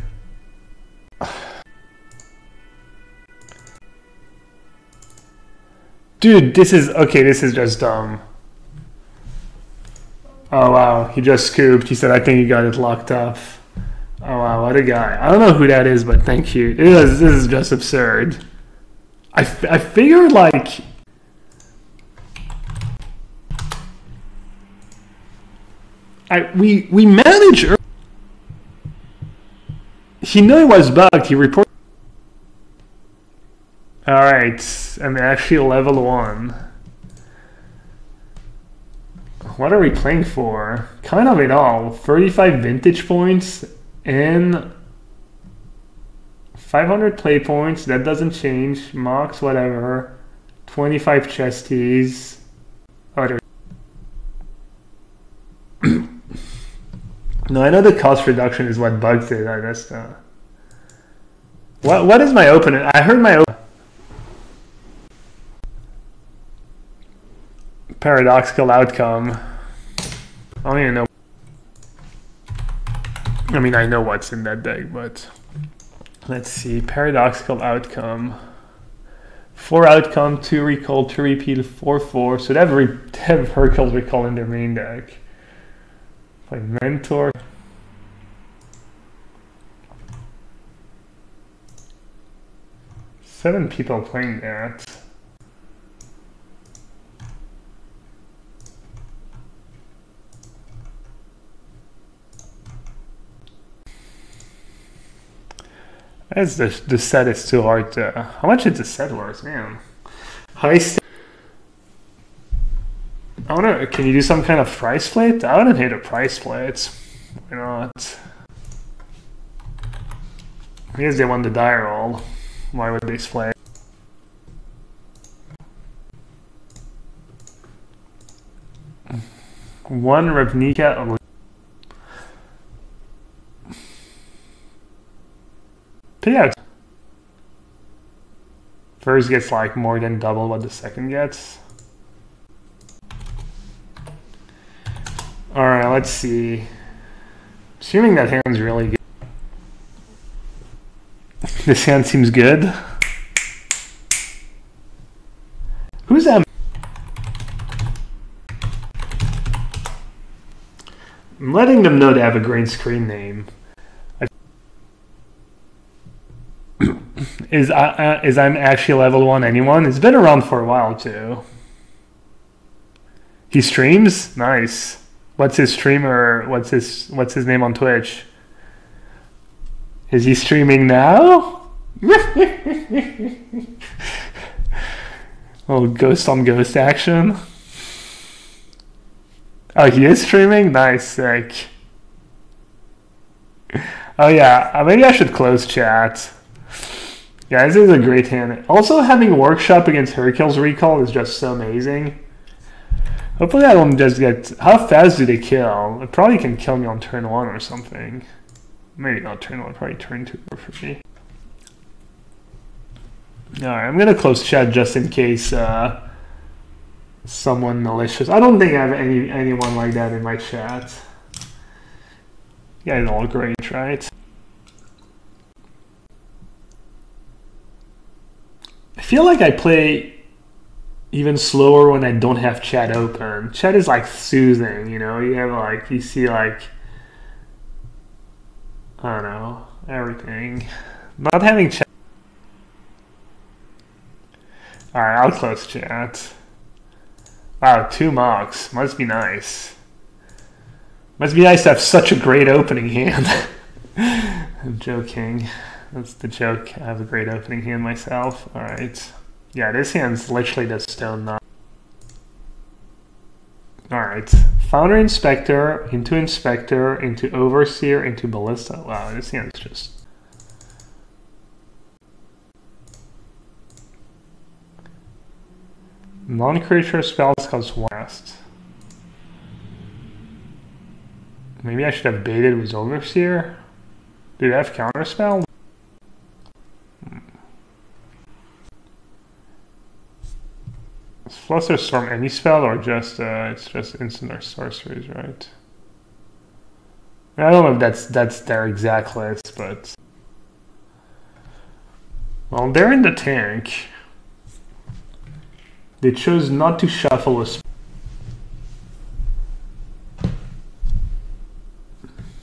Dude, this is... Okay, this is just dumb. Oh wow, he just scooped. He said, I think you got it locked up. Oh wow, what a guy. I don't know who that is, but thank you. This is just absurd. I figured, like... We managed... He knew he was bugged. He reported... Alright, I'm actually level 1. What are we playing for? Kind of it all. 35 vintage points and 500 play points. That doesn't change. Mox, whatever. 25 chesties. Other. No, I know the cost reduction is what bugs it. I just. What is my opponent? I heard my paradoxical outcome. I don't even know. I mean, I know what's in that deck, but let's see. Paradoxical outcome. 4 outcome, 2 recall, 2 repeat, 4/4. So they have Hercules recall in their main deck. Like mentor. Seven people playing that. As the set is too hard to... How much is the set worth, man? High st I wonder, can you do some kind of price split? I wouldn't hate a price split. Why not? I guess they won the die roll. Why would they split? One Ravnica. Payout. First gets like more than double what the second gets. Alright, let's see. Assuming that hand's really good. This hand seems good. Who's that? I'm letting them know they have a green screen name. Is I'm actually level 1 anyone? It's been around for a while too. He streams? Nice. What's his streamer? What's his name on Twitch? Is he streaming now? Oh, ghost on ghost action. Oh, he is streaming? Nice, sick. Oh yeah, maybe I should close chat. Yeah, this is a great hand. Also, having Workshop against Hercules Recall is just so amazing. Hopefully I don't just get... How fast do they kill? It probably can kill me on turn 1 or something. Maybe not turn 1, probably turn 2 for me. Alright, I'm gonna close chat just in case someone malicious... I don't think I have anyone like that in my chat. Yeah, it's all great, right? I feel like I play even slower when I don't have chat open. Chat is like soothing, you know? You have like, you see like, I don't know, everything. Not having chat. Alright, I'll close chat. Wow, 2 Mox. Must be nice. Must be nice to have such a great opening hand. I'm joking. That's the joke. I have a great opening hand myself. Alright. Yeah, this hand's literally the stone nut. Alright. Foundry Inspector, into Overseer, into Ballista. Wow, this hand's just... Non-creature spells cost West. Maybe I should have baited with Overseer? Do they have counterspell? Is Fluster Storm any spell or just it's just instant or sorceries, right? I don't know if that's their exact list, but well, they're in the tank. They chose not to shuffle a.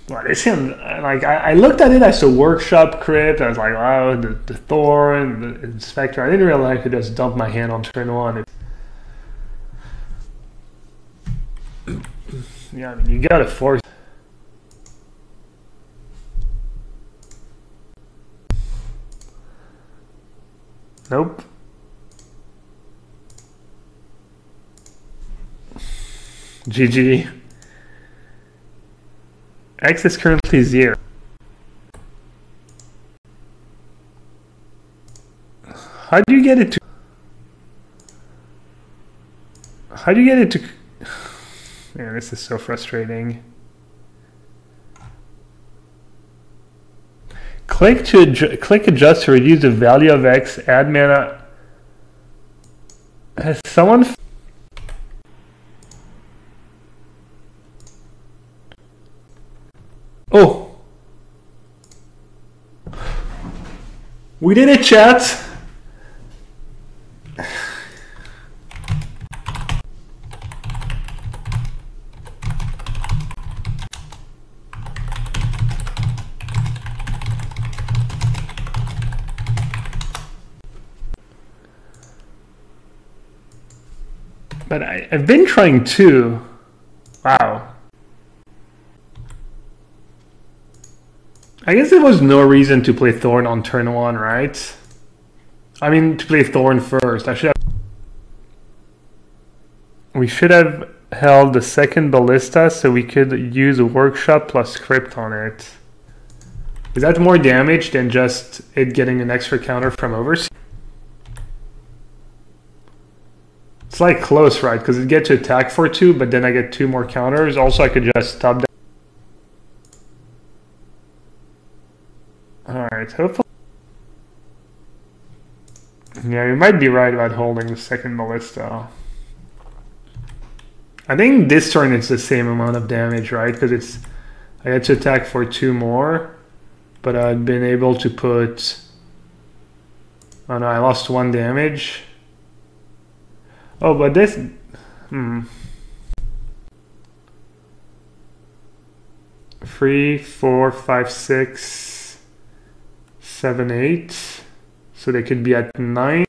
Well, this hand, like I looked at it as a workshop crypt. I was like, wow, the Thorn, the Inspector. I didn't realize I could just dump my hand on turn 1. Yeah, I mean, you gotta force. Nope. GG. X is currently 0. How do you get it to... How do you get it to... Man, this is so frustrating. Click adjust to reduce the value of X, add mana. Has someone... Oh! We did it, chat! But I've been trying too. Wow. I guess there was no reason to play Thorn on turn 1, right? I mean, to play Thorn first. We should have held the second Ballista so we could use a Workshop plus Crypt on it. Is that more damage than just it getting an extra counter from Overseer? It's like close, right? Because it gets to attack for 2, but then I get 2 more counters. Also, I could just stop that. Alright, hopefully... Yeah, you might be right about holding the second Ballista. I think this turn it's the same amount of damage, right? Because it's... I get to attack for 2 more, but I've been able to put... Oh no, I lost 1 damage. Oh, but this... 3, 4, 5, 6, 7, 8. So they could be at 9.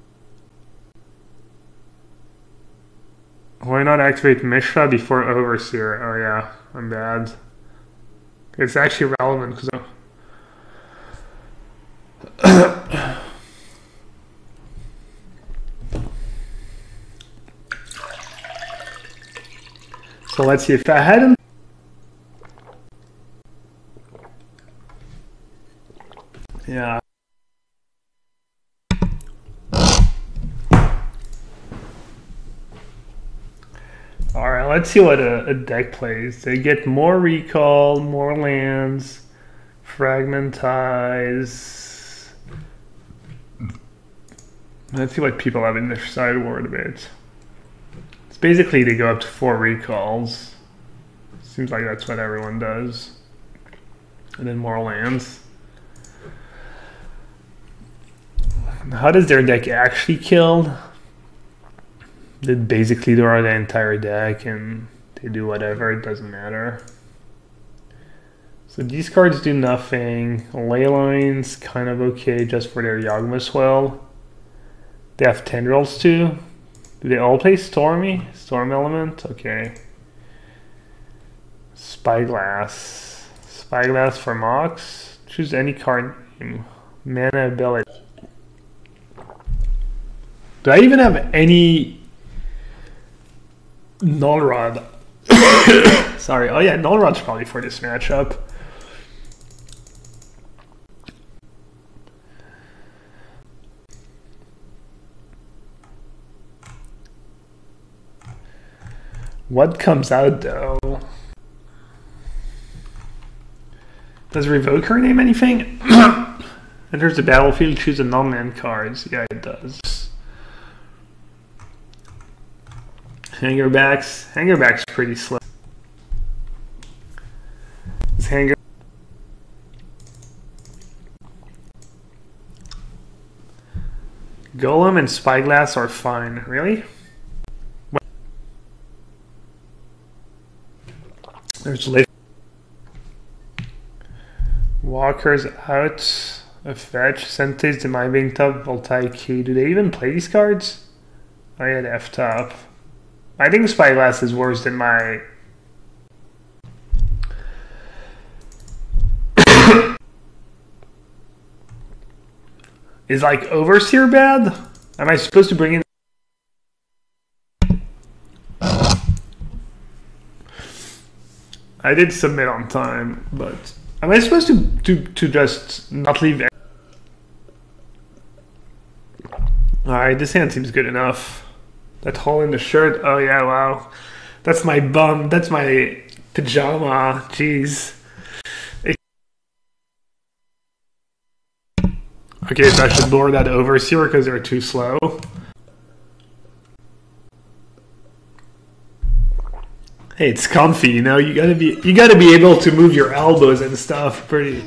Why not activate Mishra before Overseer? Oh yeah, I'm bad. It's actually relevant because... So let's see if I hadn't... Yeah. Alright, let's see what a deck plays. They get more recall, more lands, fragmentize. Let's see what people have in their sideboard a bit. It's basically they go up to 4 recalls. Seems like that's what everyone does. And then more lands. How does their deck actually kill? They basically draw the entire deck and they do whatever, it doesn't matter. So these cards do nothing. Leyline's kind of okay just for their Yawgmoth's Well. They have tendrils too. Do they all play Stormy? Storm element? Okay. Spyglass. Spyglass for Mox. Choose any card name. Mana ability. Do I even have any Null Rod? Sorry. Oh yeah, Null Rod's probably for this matchup. What comes out though? Does Revoker name anything? Enters the battlefield, choose a non-land cards. Yeah, it does. Hangarback's pretty slow. This Golem and Spyglass are fine. Really? There's Walker's out. A fetch. Sente's the my being top. Voltaic key. Do they even play these cards? I had F top. I think Spyglass is worse than my. Is like Overseer bad? Am I supposed to bring in? I did submit on time, but am I supposed to just not leave? Alright, this hand seems good enough. That hole in the shirt, oh yeah, wow. That's my bum, that's my pajama, jeez. Okay, so I should lower that Overseer because they're too slow. Hey, it's comfy, you know. You gotta be able to move your elbows and stuff pretty.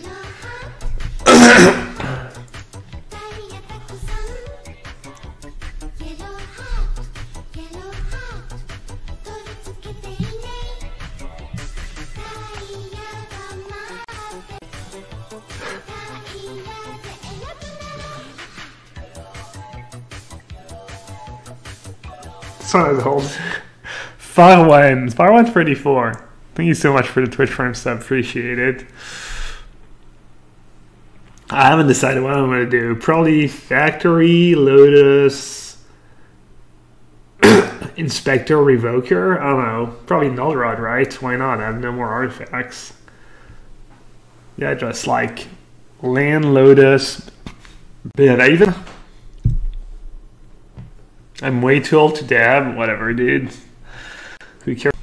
This one is old. Farwan's pretty 4. Thank you so much for the Twitch Prime sub. Appreciate it. I haven't decided what I'm going to do. Probably Factory, Lotus, Inspector, Revoker. I don't know. Probably Null Rod, right? Why not? I have no more artifacts. Yeah, just like Land, Lotus. Did I even? I'm way too old to dab. Whatever, dude. Who cares?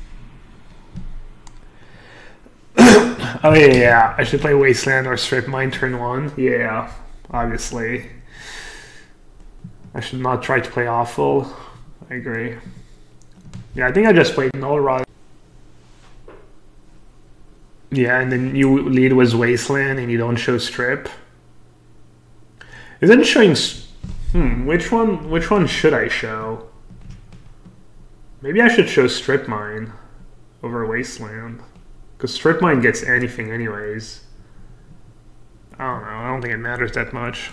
Oh yeah, I should play Wasteland or Strip Mine turn 1. Yeah, obviously. I should not try to play awful. I agree. Yeah, I think I just played Null Rod. Yeah, and then you lead was Wasteland and you don't show Strip. Isn't it showing? Which one should I show? Maybe I should show Strip Mine over Wasteland. Because Strip Mine gets anything anyways. I don't know. I don't think it matters that much.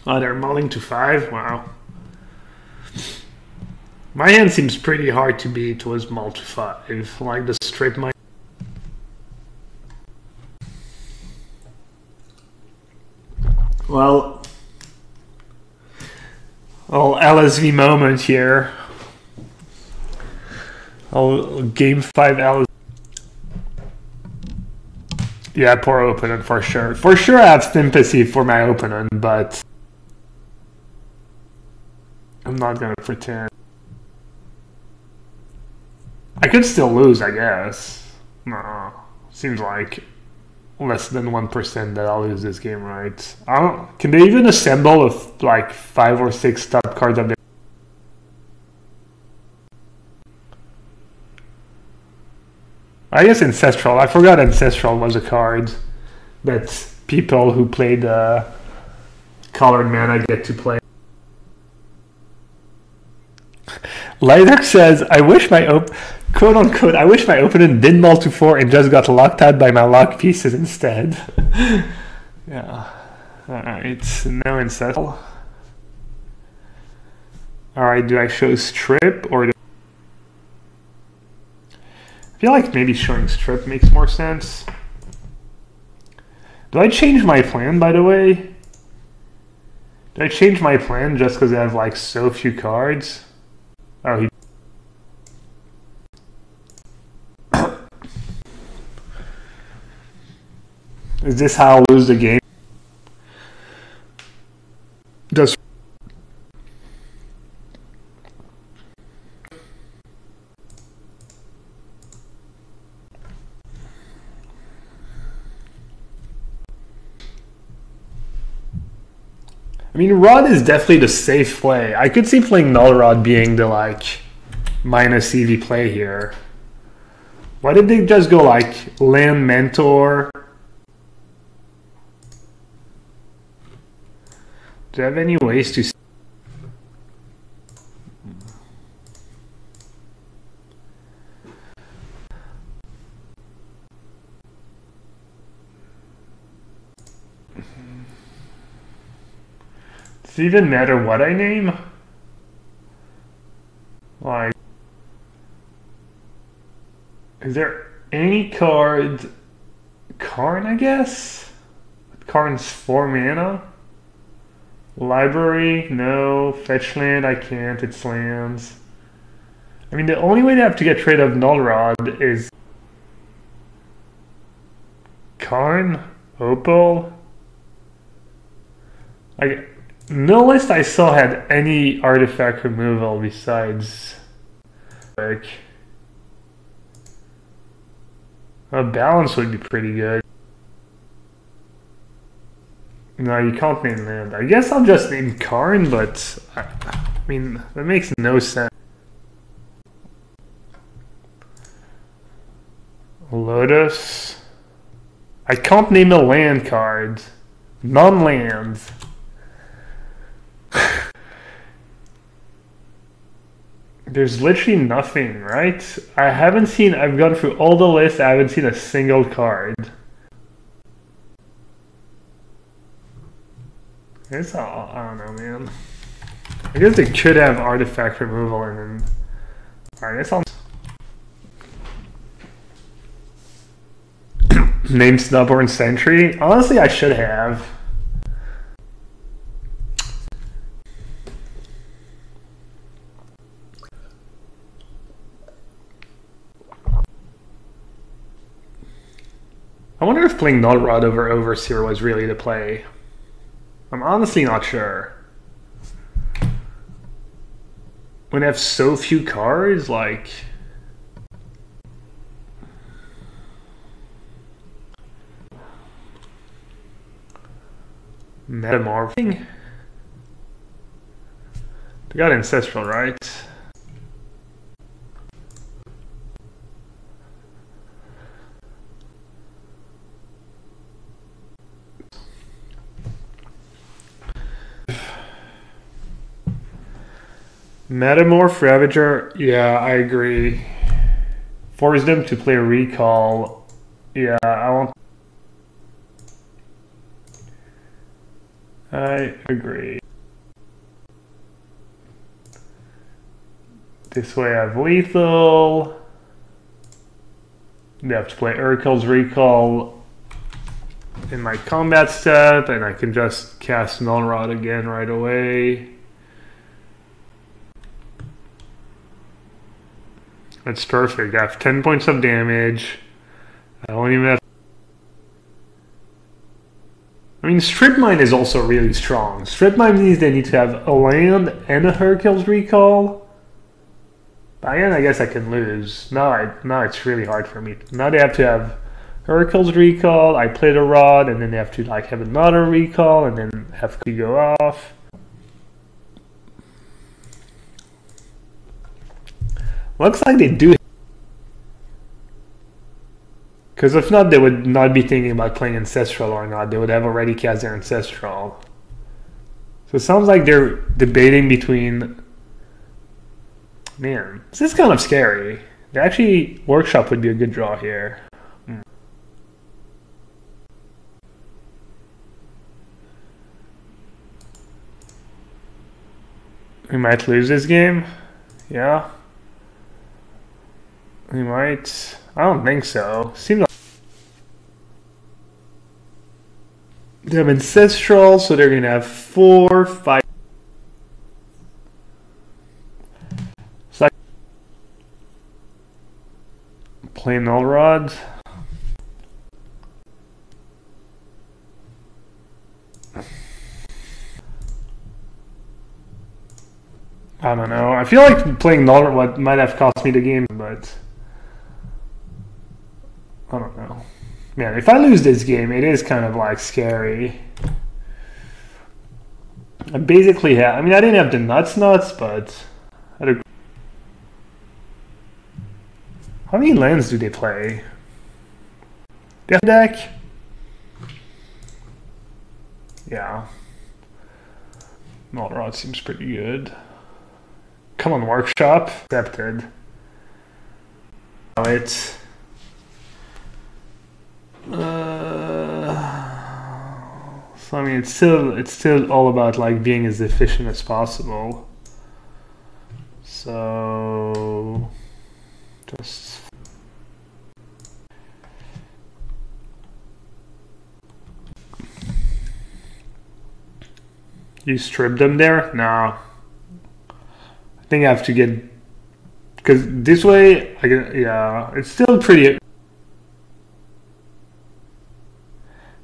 Oh, they're mulling to 5? Wow. My hand seems pretty hard to beat was mull to 5. Like the Strip Mine. Well, LSV moment here. Game 5 LSV. Yeah, poor opponent for sure. For sure I have sympathy for my opponent, but I'm not gonna pretend. I could still lose, I guess. No, seems like less than 1% that I'll lose this game, right? I don't. Can they even assemble like 5 or 6 top cards of their? I guess Ancestral. I forgot Ancestral was a card that people who played Colored Mana get to play. Lighter says, I wish my quote unquote, I wish my opponent did mull to 4 and just got locked out by my lock pieces instead. Yeah. Alright, no Ancestral. Alright, do I show strip or do I feel like maybe showing strip makes more sense. Do I change my plan, by the way? Did I change my plan just because I have like so few cards? Oh, he... Is this how I'll lose the game? Does... I mean, Rod is definitely the safe play. I could see playing Null Rod being the, like, minus EV play here. Why did they just go, like, Land Mentor? Do you have any ways to... Does it even matter what I name? Like, is there any card? Karn, I guess? Karn's 4 mana? Library? No. Fetch land? I can't. It's lands. I mean, the only way to have to get rid of Null Rod is Karn? Opal? No list I saw had any artifact removal besides like a balance would be pretty good. No, you can't name land. I guess I'll just name Karn, but I mean that makes no sense. Lotus. I can't name a land card. Non-lands. There's literally nothing, right? I've gone through all the lists, I haven't seen a single card. It's all, I don't know, man. I guess they could have artifact removal and then... Alright, that's all. Name Snubborn Sentry? Honestly, I should have. I wonder if playing Null Rod over Overseer was really the play. I'm honestly not sure. When I have so few cards, like... Metamorphing? They got Ancestral, right? Metamorph Ravager, yeah, I agree. Force them to play Recall. Yeah, I agree. This way I have Lethal. They have to play Urkel's Recall in my combat step, and I can just cast Null Rod again right away. That's perfect. I have 10 points of damage. I don't even have... I mean, Strip Mine is also really strong. Strip Mine means they need to have a land and a Hercule's Recall. But again, I guess I can lose. Now it's really hard for me. Now they have to have Hercule's Recall, I play the Rod, and then they have to like have another Recall, and then have to go off. Looks like they do. Because if not, they would not be thinking about playing Ancestral or not. They would have already cast their Ancestral. So it sounds like they're debating between... Man, this is kind of scary. Actually, Workshop would be a good draw here. We might lose this game. Yeah. We might. I don't think so. Seems like they have Ancestral, so they're gonna have 4, 5. So play Null Rod. I don't know. I feel like playing Null Rod might have cost me the game, but I don't know. Man, if I lose this game, it is kind of like scary. I basically have. I mean, I didn't have the nuts, but I had a... How many lands do they play? They have a deck? Yeah. Null Rod seems pretty good. Come on, Workshop. Accepted. It's... so I mean, it's still all about like being as efficient as possible. So just you strip them there? No. I think I have to get, because this way I can, yeah, it's still pretty.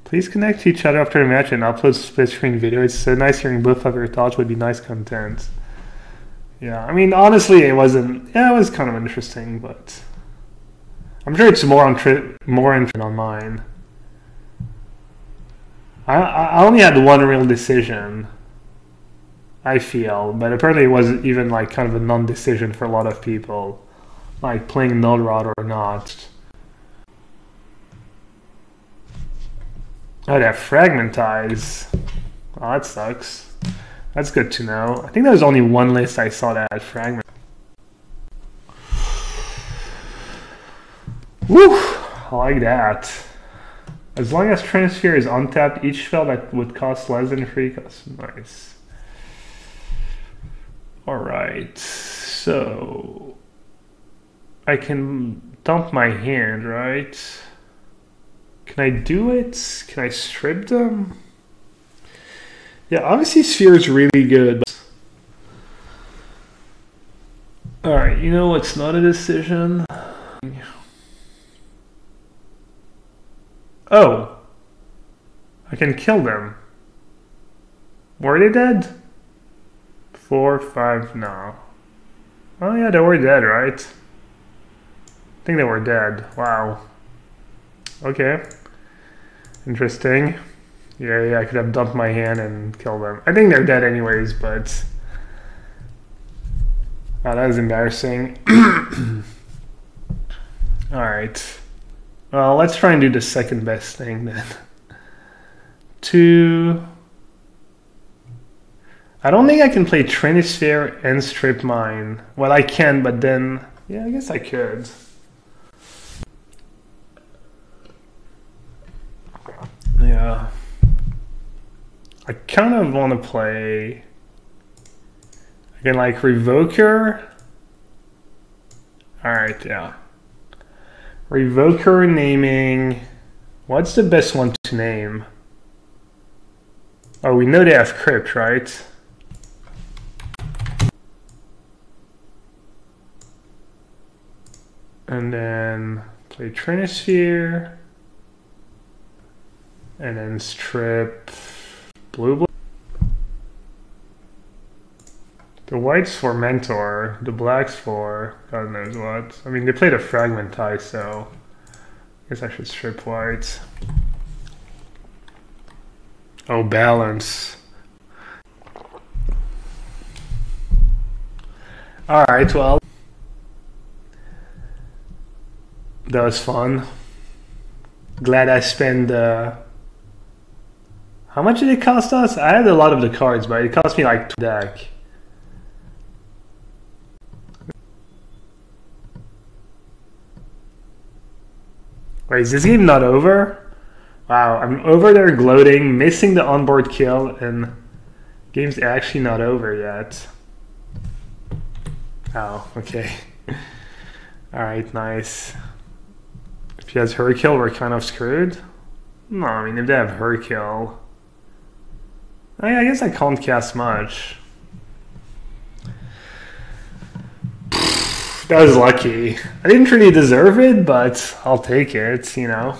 Please connect to each other after the match and upload split screen video. It's so nice hearing both of your thoughts. Would be nice content. Yeah, I mean, honestly, it wasn't. Yeah, it was kind of interesting, but I'm sure it's more interesting on mine. I only had one real decision, I feel, but apparently it wasn't even like kind of a non-decision for a lot of people, like playing Null Rod or not. Oh, they have Fragmentize. Oh, that sucks. That's good to know. I think there was only one list I saw that had Fragment. Woo! I like that. As long as Trinisphere is untapped, each spell that would cost less than 3 costs. Nice. Alright, so I can dump my hand, right? Can I do it? Can I strip them? Yeah, obviously Sphere is really good. Alright, you know what's not a decision? Oh! I can kill them. Were they dead? 4, 5, no. Oh yeah, they were dead, right? I think they were dead. Wow. Okay. Interesting. Yeah, I could have dumped my hand and killed them. I think they're dead anyways, but... Oh, that was embarrassing. Alright. Well, let's try and do the second best thing then. 2... I don't think I can play Trinisphere and strip mine. Well, I can, but then... Yeah, I guess I could. Yeah. I kind of want to play... I can like Revoker. Alright, yeah. Revoker naming... What's the best one to name? Oh, we know they have Crypt, right? And then play Trinisphere. And then strip blue. The white's for Mentor, the black's for God knows what. I mean, they played a Fragmentize, so I guess I should strip white. Oh, balance. Alright, well. That was fun. Glad I spent... How much did it cost us? I had a lot of the cards, but it cost me like 2 deck. Wait, is this game not over? Wow, I'm over there gloating, missing the onboard kill, and game's actually not over yet. Oh, okay. Alright, nice. If he has Herkill, we're kind of screwed. No, I mean, if they have Herkill... I guess I can't cast much. That was lucky. I didn't really deserve it, but I'll take it, you know.